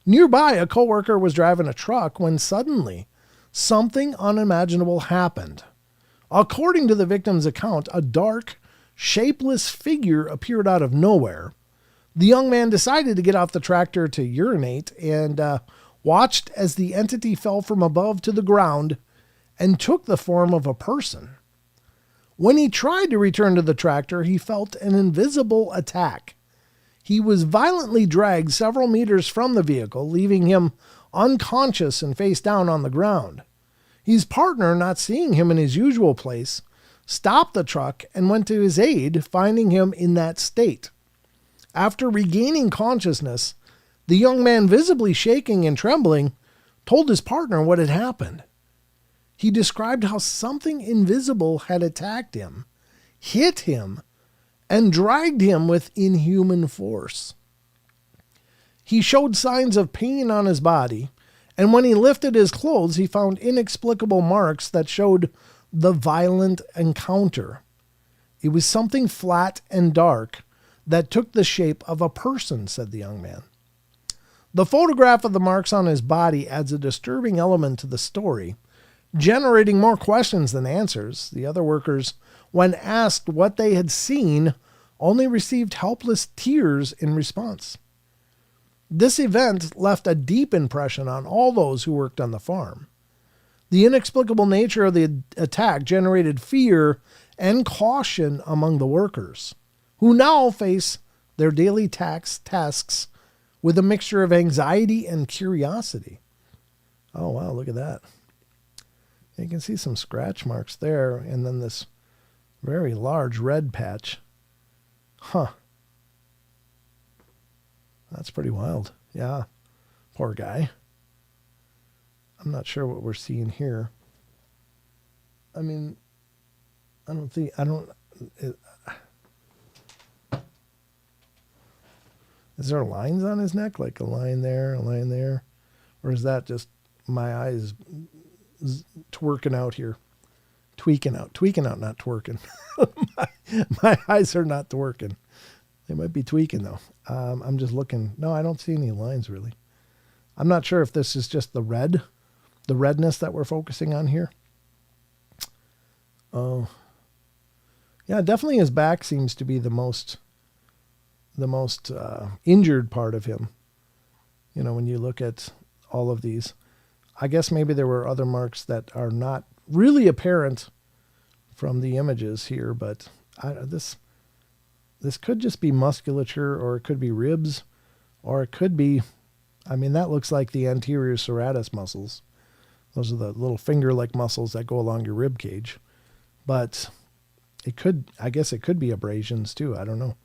S1: Nearby, a coworker was driving a truck when suddenly something unimaginable happened. According to the victim's account, a dark, shapeless figure appeared out of nowhere. The young man decided to get off the tractor to urinate and watched as the entity fell from above to the ground and took the form of a person. When he tried to return to the tractor, he felt an invisible attack. He was violently dragged several meters from the vehicle, leaving him unconscious and face down on the ground. His partner, not seeing him in his usual place, stopped the truck and went to his aid, finding him in that state. After regaining consciousness, the young man, visibly shaking and trembling, told his partner what had happened. He described how something invisible had attacked him, hit him, and dragged him with inhuman force. He showed signs of pain on his body, and when he lifted his clothes, he found inexplicable marks that showed the violent encounter. It was something flat and dark that took the shape of a person, said the young man. The photograph of the marks on his body adds a disturbing element to the story, generating more questions than answers. The other workers, when asked what they had seen, only received helpless tears in response. This event left a deep impression on all those who worked on the farm. The inexplicable nature of the attack generated fear and caution among the workers, who now face their daily tasks with a mixture of anxiety and curiosity. Oh, wow, look at that. You can see some scratch marks there, and then this very large red patch. Huh. That's pretty wild. Yeah. Poor guy. I'm not sure what we're seeing here. I mean, is there lines on his neck? Like a line there, a line there? Or is that just my eyes twerking out here? Tweaking out, not twerking. my eyes are not twerking. They might be tweaking though. I'm just looking. No, I don't see any lines really. I'm not sure if this is just the redness that we're focusing on here. Oh, yeah, definitely his back seems to be the most injured part of him. You know, when you look at all of these, I guess maybe there were other marks that are not really apparent from the images here, but this could just be musculature, or it could be ribs, or it could be, I mean, that looks like the anterior serratus muscles. Those are the little finger-like muscles that go along your rib cage. But I guess it could be abrasions too. I don't know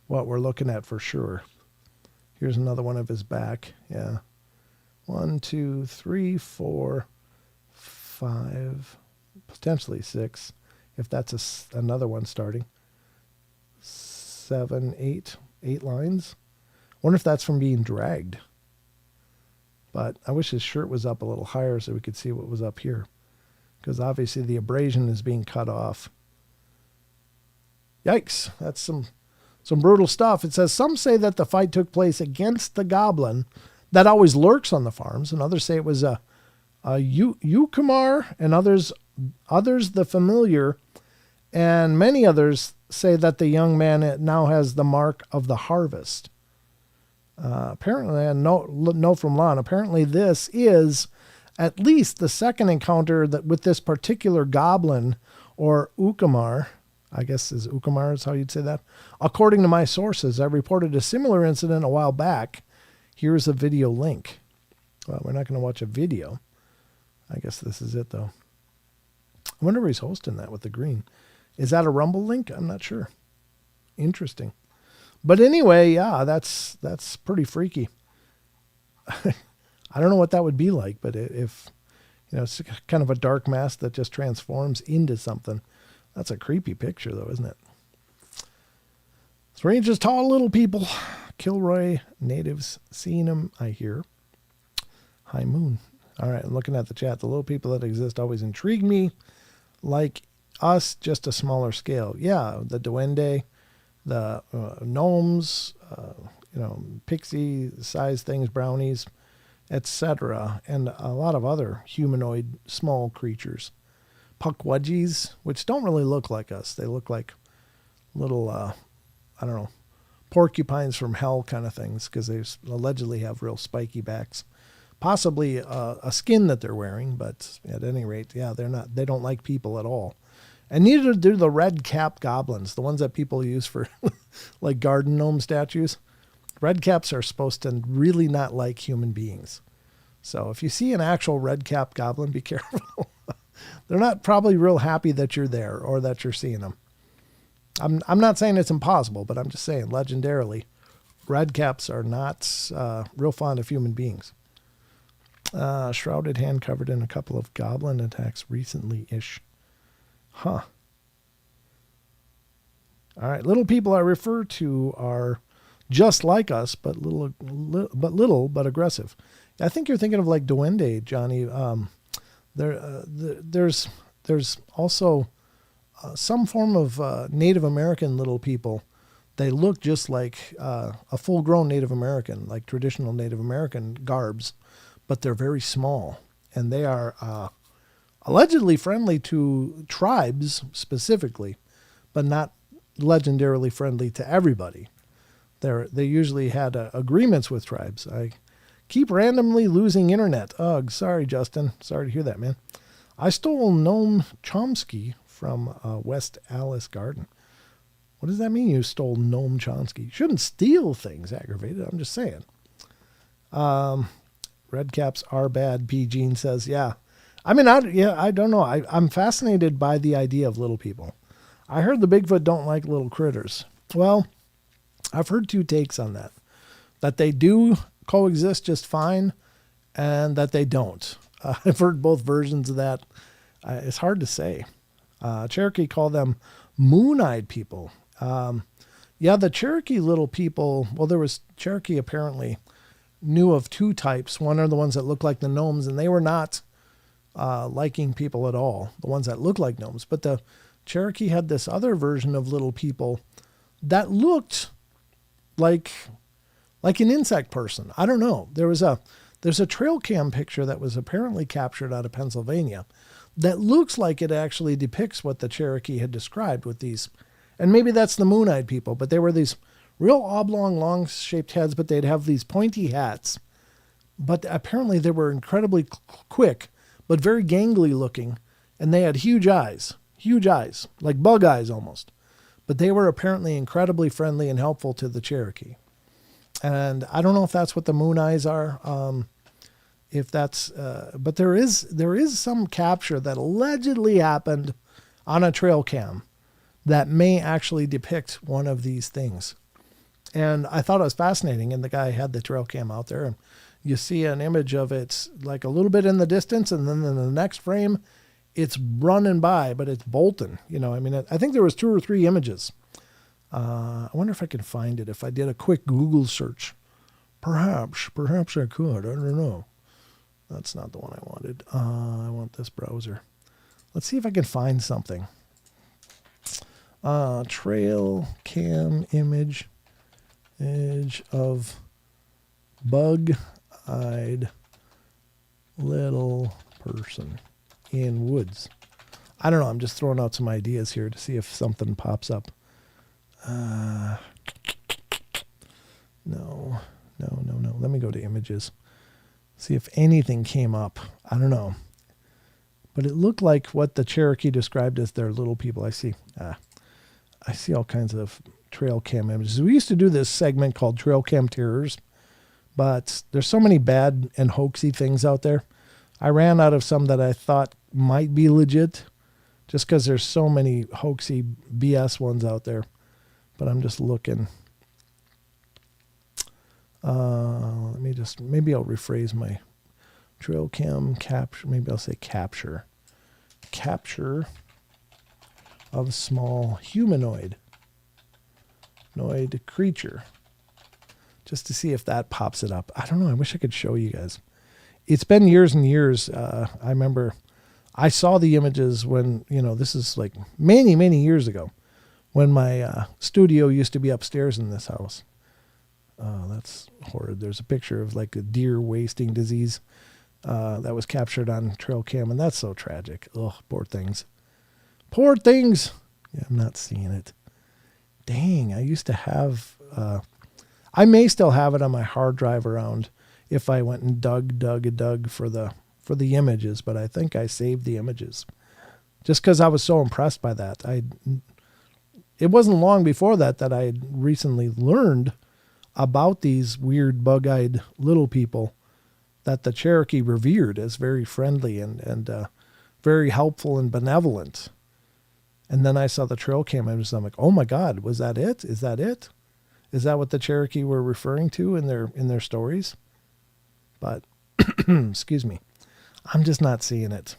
S1: what we're looking at for sure. Here's another one of his back. Yeah. 1, 2, 3, 4, 5, potentially 6, if that's another one starting. 7, 8 lines. Wonder if that's from being dragged. But I wish his shirt was up a little higher so we could see what was up here, because obviously the abrasion is being cut off. Yikes, that's some brutal stuff. It says some say that the fight took place against the goblin that always lurks on the farms, and others say it was a Ukamar, and others the familiar, and many others say that the young man now has the mark of the harvest. Apparently, I know from Lon, apparently this is at least the second encounter that with this particular goblin, or Ukamar, I guess is Ukamar is how you'd say that. According to my sources, I reported a similar incident a while back. Here's a video link. Well, we're not going to watch a video. I guess this is it, though. I wonder where he's hosting that with the green. Is that a Rumble link? I'm not sure. Interesting. But anyway, yeah, that's pretty freaky. I don't know what that would be like, but if, it's kind of a dark mass that just transforms into something. That's a creepy picture, though, isn't it? Strange as tall little people. Kilroy natives seeing them, I hear. High moon. All right, I'm looking at the chat. The little people that exist always intrigue me. Like us, just a smaller scale. Yeah, the duende, the gnomes, pixie-sized things, brownies, etc., and a lot of other humanoid small creatures. Puckwudgies, which don't really look like us. They look like little, porcupines from hell kind of things, because they allegedly have real spiky backs. Possibly a skin that they're wearing, but at any rate, yeah, they don't like people at all. And neither do the red cap goblins, the ones that people use for like garden gnome statues. Red caps are supposed to really not like human beings. So if you see an actual red cap goblin, be careful. They're not probably real happy that you're there or that you're seeing them. I'm not saying it's impossible, but I'm just saying legendarily, red caps are not real fond of human beings. Shrouded hand covered in a couple of goblin attacks recently-ish. Huh. All right, little people I refer to are just like us, but little but aggressive. I think you're thinking of like duende, Johnny. There's also some form of Native American little people. They look just like a full-grown Native American, like traditional Native American garbs, but they're very small, and they are allegedly friendly to tribes specifically, but not legendarily friendly to everybody. They usually had agreements with tribes. I keep randomly losing internet. Ugh, sorry, Justin. Sorry to hear that, man. I stole Noam Chomsky from West Alice Garden. What does that mean, you stole Noam Chomsky? You shouldn't steal things, aggravated. I'm just saying. Red caps are bad, P. Gene says. Yeah. I mean, I don't know. I'm fascinated by the idea of little people. I heard the Bigfoot don't like little critters. Well, I've heard two takes on that. That they do coexist just fine, and that they don't. I've heard both versions of that. It's hard to say. Cherokee call them moon-eyed people. Yeah, the Cherokee little people, well, there was Cherokee apparently knew of two types. One are the ones that look like the gnomes, and they were not liking people at all, the ones that look like gnomes. But the Cherokee had this other version of little people that looked like an insect person. I don't know. There's a trail cam picture that was apparently captured out of Pennsylvania that looks like it actually depicts what the Cherokee had described with these. And maybe that's the moon-eyed people, but they were these real oblong, long-shaped heads, but they'd have these pointy hats. But apparently they were incredibly quick, but very gangly looking, and they had huge eyes, like bug eyes almost. But they were apparently incredibly friendly and helpful to the Cherokee. And I don't know if that's what the moon eyes are. But there is some capture that allegedly happened on a trail cam that may actually depict one of these things. And I thought it was fascinating. And the guy had the trail cam out there, and you see an image of it like a little bit in the distance, and then in the next frame, it's running by, but it's bolting. I think there was 2 or 3 images. I wonder if I can find it if I did a quick Google search. Perhaps I could. I don't know. That's not the one I wanted. I want this browser. Let's see if I can find something. Trail cam image of bug-eyed little person in woods. I don't know. I'm just throwing out some ideas here to see if something pops up. No. Let me go to images. See if anything came up. I don't know. But it looked like what the Cherokee described as their little people. I see all kinds of trail cam images. We used to do this segment called Trail Cam Terrors, but there's so many bad and hoaxy things out there. I ran out of some that I thought might be legit, just because there's so many hoaxy BS ones out there. But I'm just looking. Maybe I'll rephrase my trail cam capture. Maybe I'll say capture. Capture of small humanoid creature. Just to see if that pops it up. I don't know. I wish I could show you guys. It's been years and years. I remember I saw the images when, this is like many, many years ago when my studio used to be upstairs in this house. That's horrid. There's a picture of like a deer wasting disease that was captured on trail cam, and that's so tragic. Oh, poor things. Poor things. Yeah, I'm not seeing it. Dang, I used to have... I may still have it on my hard drive around if I went and dug for the images, but I think I saved the images just because I was so impressed by that. It wasn't long before that I had recently learned about these weird bug-eyed little people that the Cherokee revered as very friendly and very helpful and benevolent. And then I saw the trail cam images. I'm like, oh my God, was that it? Is that it? Is that what the Cherokee were referring to in their stories? But, excuse me, I'm just not seeing it.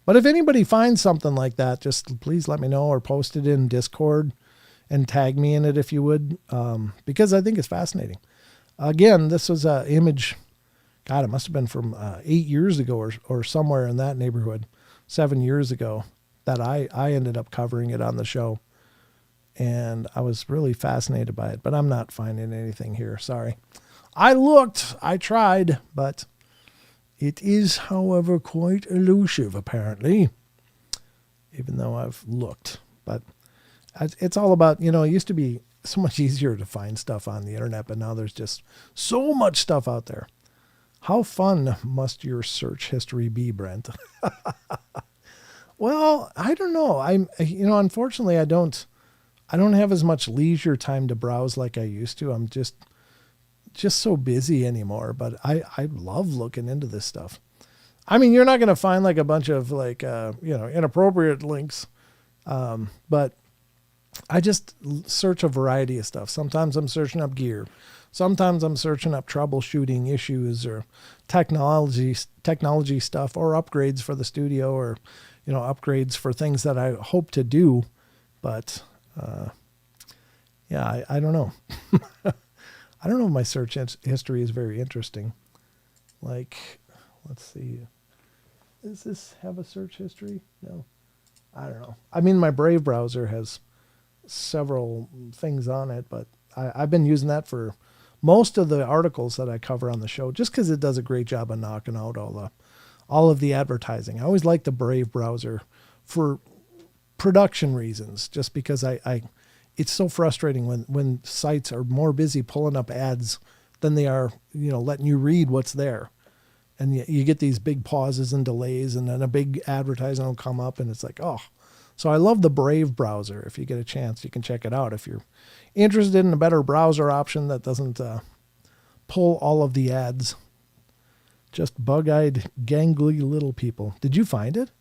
S1: But if anybody finds something like that, just please let me know or post it in Discord and tag me in it if you would, because I think it's fascinating. Again, this was an image, God, it must have been from 8 years ago or somewhere in that neighborhood, 7 years ago, that I ended up covering it on the show. And I was really fascinated by it, but I'm not finding anything here. Sorry. I looked, I tried, but it is, however, quite elusive, apparently, even though I've looked. But it's all about, it used to be so much easier to find stuff on the internet, but now there's just so much stuff out there. How fun must your search history be, Brent? Well, I don't know. Unfortunately, I don't have as much leisure time to browse like I used to. I'm just so busy anymore, but I love looking into this stuff. I mean, you're not going to find like a bunch of like, inappropriate links. But I just search a variety of stuff. Sometimes I'm searching up gear. Sometimes I'm searching up troubleshooting issues or technology stuff or upgrades for the studio or, upgrades for things that I hope to do. But, I don't know. I don't know if my search history is very interesting. Like, let's see. Does this have a search history? No. I don't know. I mean, my Brave browser has several things on it, but I've been using that for most of the articles that I cover on the show, just because it does a great job of knocking out all of the advertising. I always like the Brave browser for production reasons, just because it's so frustrating when sites are more busy pulling up ads than they are, letting you read what's there. And you get these big pauses and delays, and then a big advertising will come up, and it's like, oh. So I love the Brave browser. If you get a chance, you can check it out. If you're interested in a better browser option that doesn't pull all of the ads. Just bug-eyed, gangly little people. Did you find it?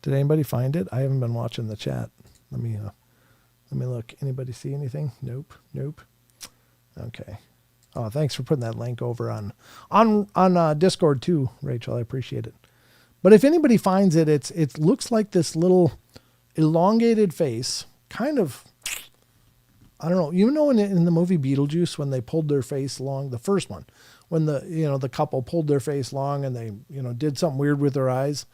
S1: Did anybody find it? I haven't been watching the chat. Let me look. Anybody see anything? Nope. Okay. Oh, thanks for putting that link over on Discord too, Rachel. I appreciate it. But if anybody finds it, it looks like this little elongated face, kind of. I don't know. In the movie Beetlejuice, when they pulled their face long, the first one, when the couple pulled their face long and they did something weird with their eyes,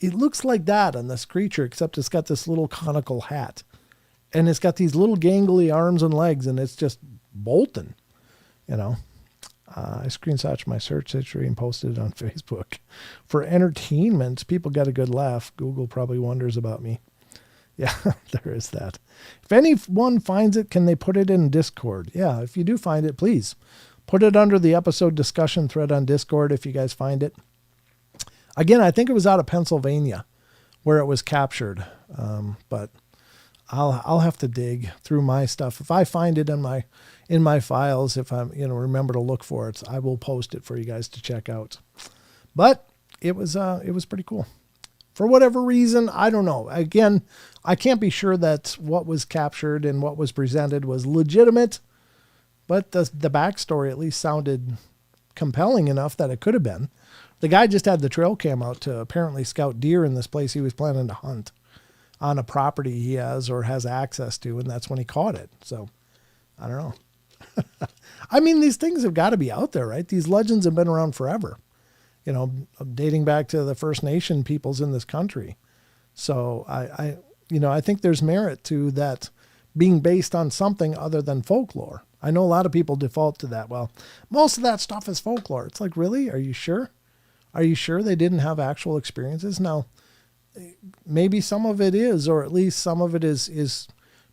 S1: it looks like that on this creature, except it's got this little conical hat, and it's got these little gangly arms and legs, and it's just bolting. I screenshot my search history and posted it on Facebook. For entertainment, people got a good laugh. Google probably wonders about me. Yeah, there is that. If anyone finds it, can they put it in Discord? Yeah, if you do find it, please put it under the episode discussion thread on Discord if you guys find it. Again, I think it was out of Pennsylvania where it was captured, but I'll have to dig through my stuff. If I find it in my files, if I remember to look for it, I will post it for you guys to check out. But it was pretty cool. For whatever reason, I don't know. Again, I can't be sure that what was captured and what was presented was legitimate, but the backstory at least sounded compelling enough that it could have been. The guy just had the trail cam out to apparently scout deer in this place he was planning to hunt on a property he has or has access to, and that's when he caught it. So, I don't know. I mean, these things have got to be out there, right? These legends have been around forever. You know, dating back to the First Nation peoples in this country. So I think there's merit to that being based on something other than folklore. I know a lot of people default to that. Well, most of that stuff is folklore. It's like, really? Are you sure? Are you sure they didn't have actual experiences? Now, maybe some of it is, or at least some of it is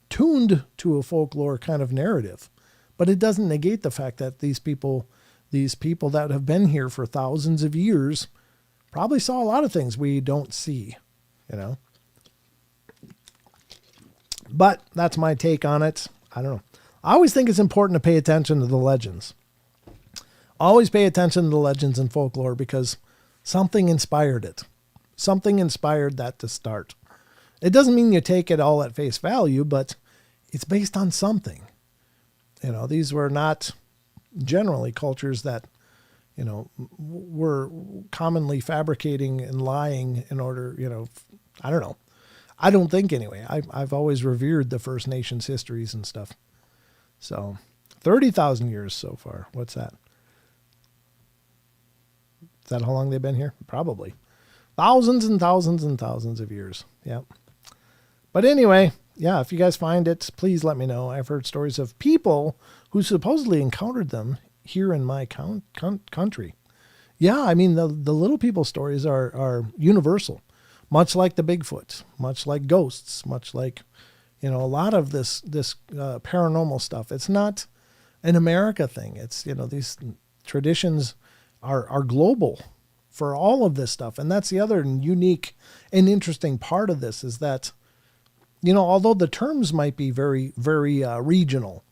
S1: tuned to a folklore kind of narrative. But it doesn't negate the fact that these people that have been here for thousands of years probably saw a lot of things we don't see, you know. But that's my take on it. I don't know. I always think it's important to pay attention to the legends. Always pay attention to the legends and folklore because something inspired it. Something inspired that to start. It doesn't mean you take it all at face value, but it's based on something. You know, these were not generally cultures that, you know, were commonly fabricating and lying in order, you know, I don't know. I don't think anyway. I've always revered the First Nations histories and stuff. So 30,000 years so far. What's that? Is that how long they've been here? Probably. Thousands and thousands and thousands of years. Yep. But anyway, yeah, if you guys find it, please let me know. I've heard stories of people who supposedly encountered them here in my country. Yeah, I mean, the little people stories are universal, much like the Bigfoot, much like ghosts, much like, you know, a lot of this paranormal stuff. It's not an America thing. It's, you know, these traditions are global for all of this stuff. And that's the other unique and interesting part of this is that, you know, although the terms might be very, very regional,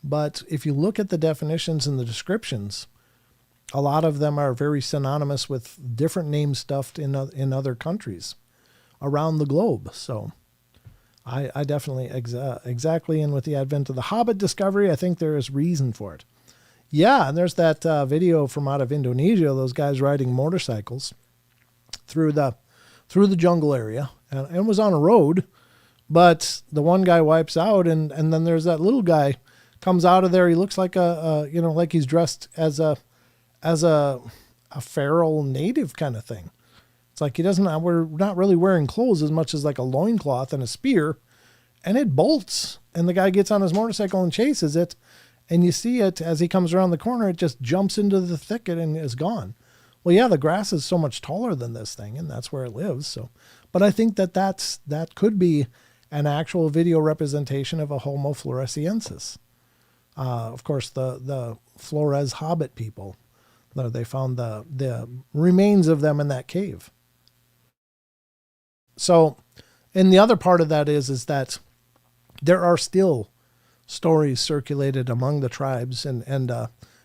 S1: but if you look at the definitions and the descriptions, a lot of them are very synonymous with different names stuffed in other countries around the globe. So I definitely exactly. And with the advent of the Hobbit discovery, I think there is reason for it. Yeah, and there's that video from out of Indonesia, those guys riding motorcycles through the jungle area, and it was on a road, but the one guy wipes out, and then there's that little guy comes out of there. He looks like like he's dressed as a feral native kind of thing. It's like we're not really wearing clothes as much as like a loincloth and a spear, and it bolts, and the guy gets on his motorcycle and chases it. And you see it as he comes around the corner, it just jumps into the thicket and is gone. Well, yeah, the grass is so much taller than this thing, and that's where it lives. So, but I think that could be an actual video representation of a Homo floresiensis. Of course, the Flores Hobbit people, they found the remains of them in that cave. So, and the other part of that is that there are still stories circulated among the tribes and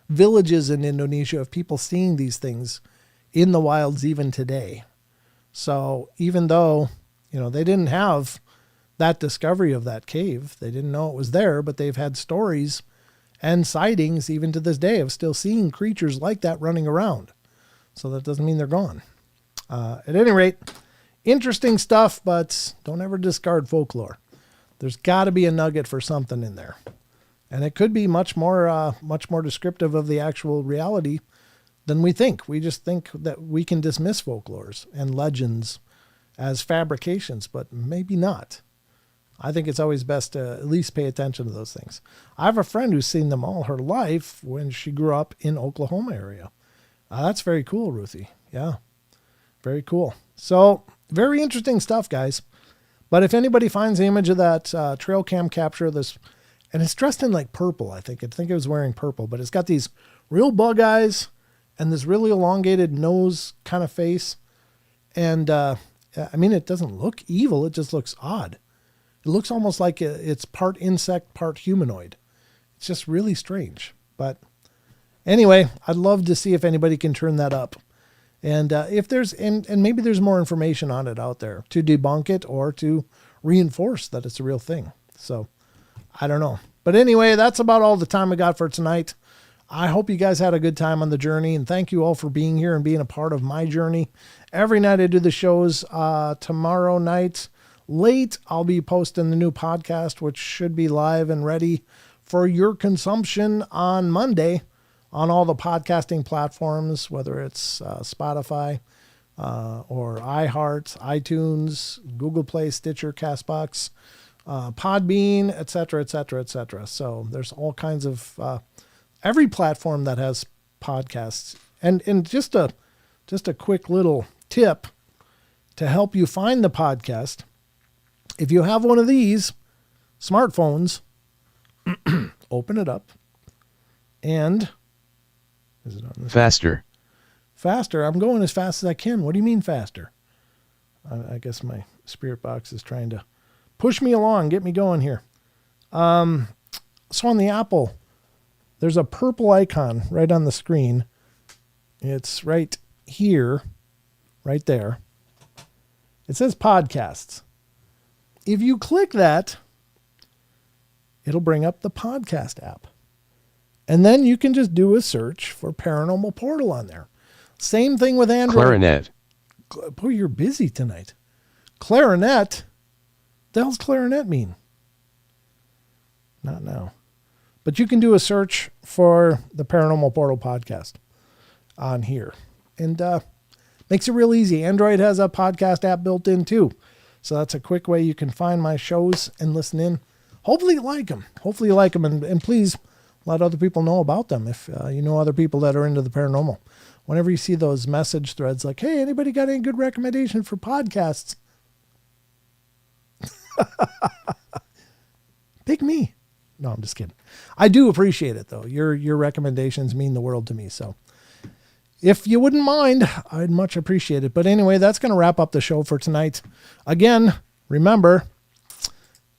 S1: villages in Indonesia of people seeing these things in the wilds even today. So even though, you know, they didn't have that discovery of that cave, they didn't know it was there, but they've had stories and sightings even to this day of still seeing creatures like that running around. So that doesn't mean they're gone. At any rate, interesting stuff, but don't ever discard folklore. There's got to be a nugget for something in there. And it could be much more descriptive of the actual reality than we think. We just think that we can dismiss folklores and legends as fabrications, but maybe not. I think it's always best to at least pay attention to those things. I have a friend who's seen them all her life when she grew up in Oklahoma area. That's very cool, Ruthie. Yeah, very cool. So very interesting stuff, guys. But if anybody finds the image of that trail cam capture, this, and it's dressed in like purple, I think it was wearing purple, but it's got these real bug eyes and this really elongated nose kind of face. And I mean, it doesn't look evil. It just looks odd. It looks almost like it's part insect, part humanoid. It's just really strange. But anyway, I'd love to see if anybody can turn that up And if there's, and maybe there's more information on it out there to debunk it or to reinforce that it's a real thing. So I don't know. But anyway, that's about all the time I got for tonight. I hope you guys had a good time on the journey, and thank you all for being here and being a part of my journey. Every night I do the shows. Tomorrow night, late, I'll be posting the new podcast, which should be live and ready for your consumption on Monday on all the podcasting platforms, whether it's Spotify or iHeart, iTunes, Google Play, Stitcher, CastBox, Podbean, etc., etc., etc. So there's all kinds of every platform that has podcasts. And just a quick little tip to help you find the podcast. If you have one of these smartphones, open it up and is it on this?
S3: Faster.
S1: Faster. I'm going as fast as I can. What do you mean faster? I guess my spirit box is trying to push me along, get me going here. So on the Apple, there's a purple icon right on the screen. It's right here, right there. It says podcasts. If you click that, it'll bring up the podcast app. And then you can just do a search for Paranormal Portal on there. Same thing with Android.
S3: Clarinet.
S1: Boy, you're busy tonight. Clarinet? The hell's clarinet mean? Not now. But you can do a search for the Paranormal Portal podcast on here. And makes it real easy. Android has a podcast app built in too. So that's a quick way you can find my shows and listen in. Hopefully you like them. And please let other people know about them if you know other people that are into the paranormal. Whenever you see those message threads like, hey, anybody got any good recommendation for podcasts? Pick me. No, I'm just kidding. I do appreciate it, though. Your recommendations mean the world to me. So if you wouldn't mind, I'd much appreciate it. But anyway, that's going to wrap up the show for tonight. Again, remember,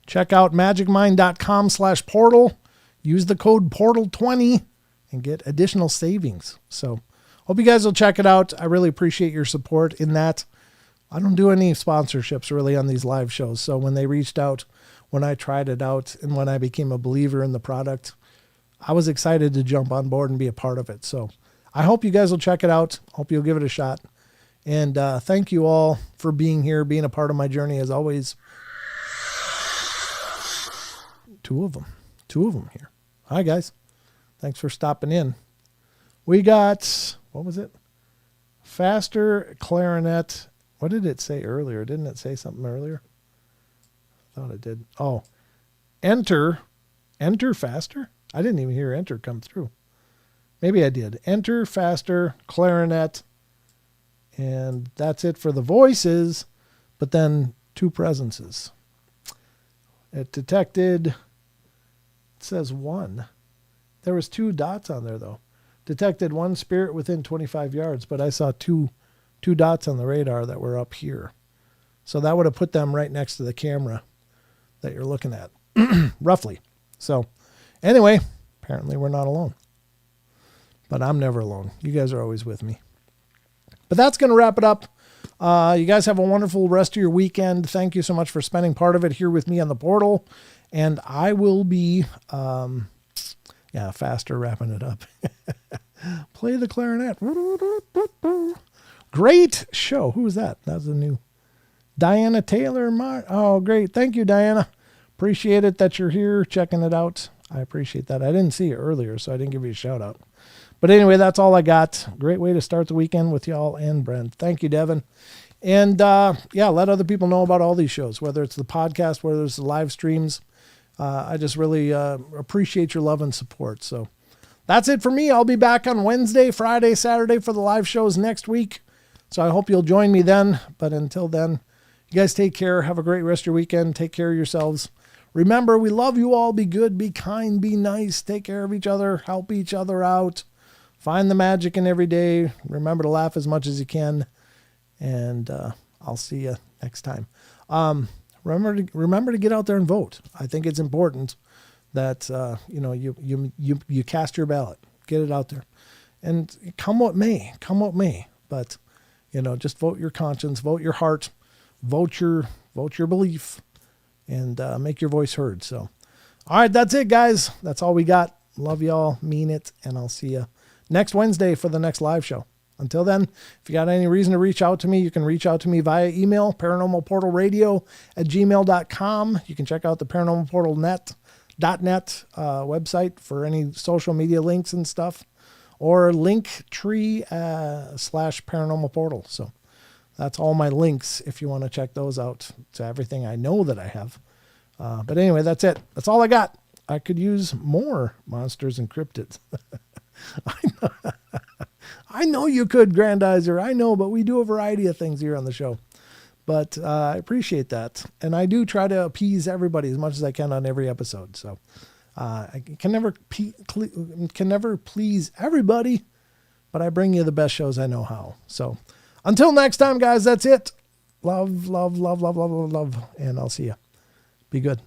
S1: check out magicmind.com/portal. Use the code portal20 and get additional savings. So hope you guys will check it out. I really appreciate your support in that. I don't do any sponsorships really on these live shows. So when they reached out, when I tried it out, and when I became a believer in the product, I was excited to jump on board and be a part of it. So I hope you guys will check it out. Hope you'll give it a shot. And thank you all for being here, being a part of my journey as always. Two of them here. Hi, guys. Thanks for stopping in. We got, what was it? Faster clarinet. What did it say earlier? Didn't it say something earlier? I thought it did. Oh, enter faster. I didn't even hear enter come through. Maybe I did. Enter faster clarinet. And that's it for the voices, but then two presences. It detected, it says one. There was two dots on there though. Detected one spirit within 25 yards, but I saw two dots on the radar that were up here. So that would have put them right next to the camera that you're looking at, roughly. So anyway, apparently we're not alone. But I'm never alone. You guys are always with me. But that's going to wrap it up. You guys have a wonderful rest of your weekend. Thank you so much for spending part of it here with me on the portal. And I will be, faster wrapping it up. Play the clarinet. Great show. Who was that? That was a new Diana Taylor. Oh, great. Thank you, Diana. Appreciate it that you're here checking it out. I appreciate that. I didn't see it earlier, so I didn't give you a shout out. But anyway, that's all I got. Great way to start the weekend with y'all and Brent. Thank you, Devin. And let other people know about all these shows, whether it's the podcast, whether it's the live streams. I just really appreciate your love and support. So that's it for me. I'll be back on Wednesday, Friday, Saturday for the live shows next week. So I hope you'll join me then. But until then, you guys take care. Have a great rest of your weekend. Take care of yourselves. Remember, we love you all. Be good, be kind, be nice. Take care of each other. Help each other out. Find the magic in every day. Remember to laugh as much as you can. And I'll see you next time. Remember to get out there and vote. I think it's important that you cast your ballot. Get it out there. And come what may. But just vote your conscience, vote your heart, vote your belief, and make your voice heard. So, all right, that's it, guys. That's all we got. Love y'all, mean it, and I'll see you next Wednesday for the next live show. Until then, if you got any reason to reach out to me, you can reach out to me via email, paranormalportalradio@gmail.com. You can check out the paranormalportal.net website for any social media links and stuff, or Linktree /paranormal portal. So that's all my links if you want to check those out to everything I know that I have. But anyway, that's it. That's all I got. I could use more monsters and cryptids. I know you could, Grandizer. I know, but we do a variety of things here on the show. But I appreciate that. And I do try to appease everybody as much as I can on every episode. So I can never please everybody, but I bring you the best shows I know how. So until next time, guys, that's it. Love, love, love, love, love, love, love. And I'll see you. Be good.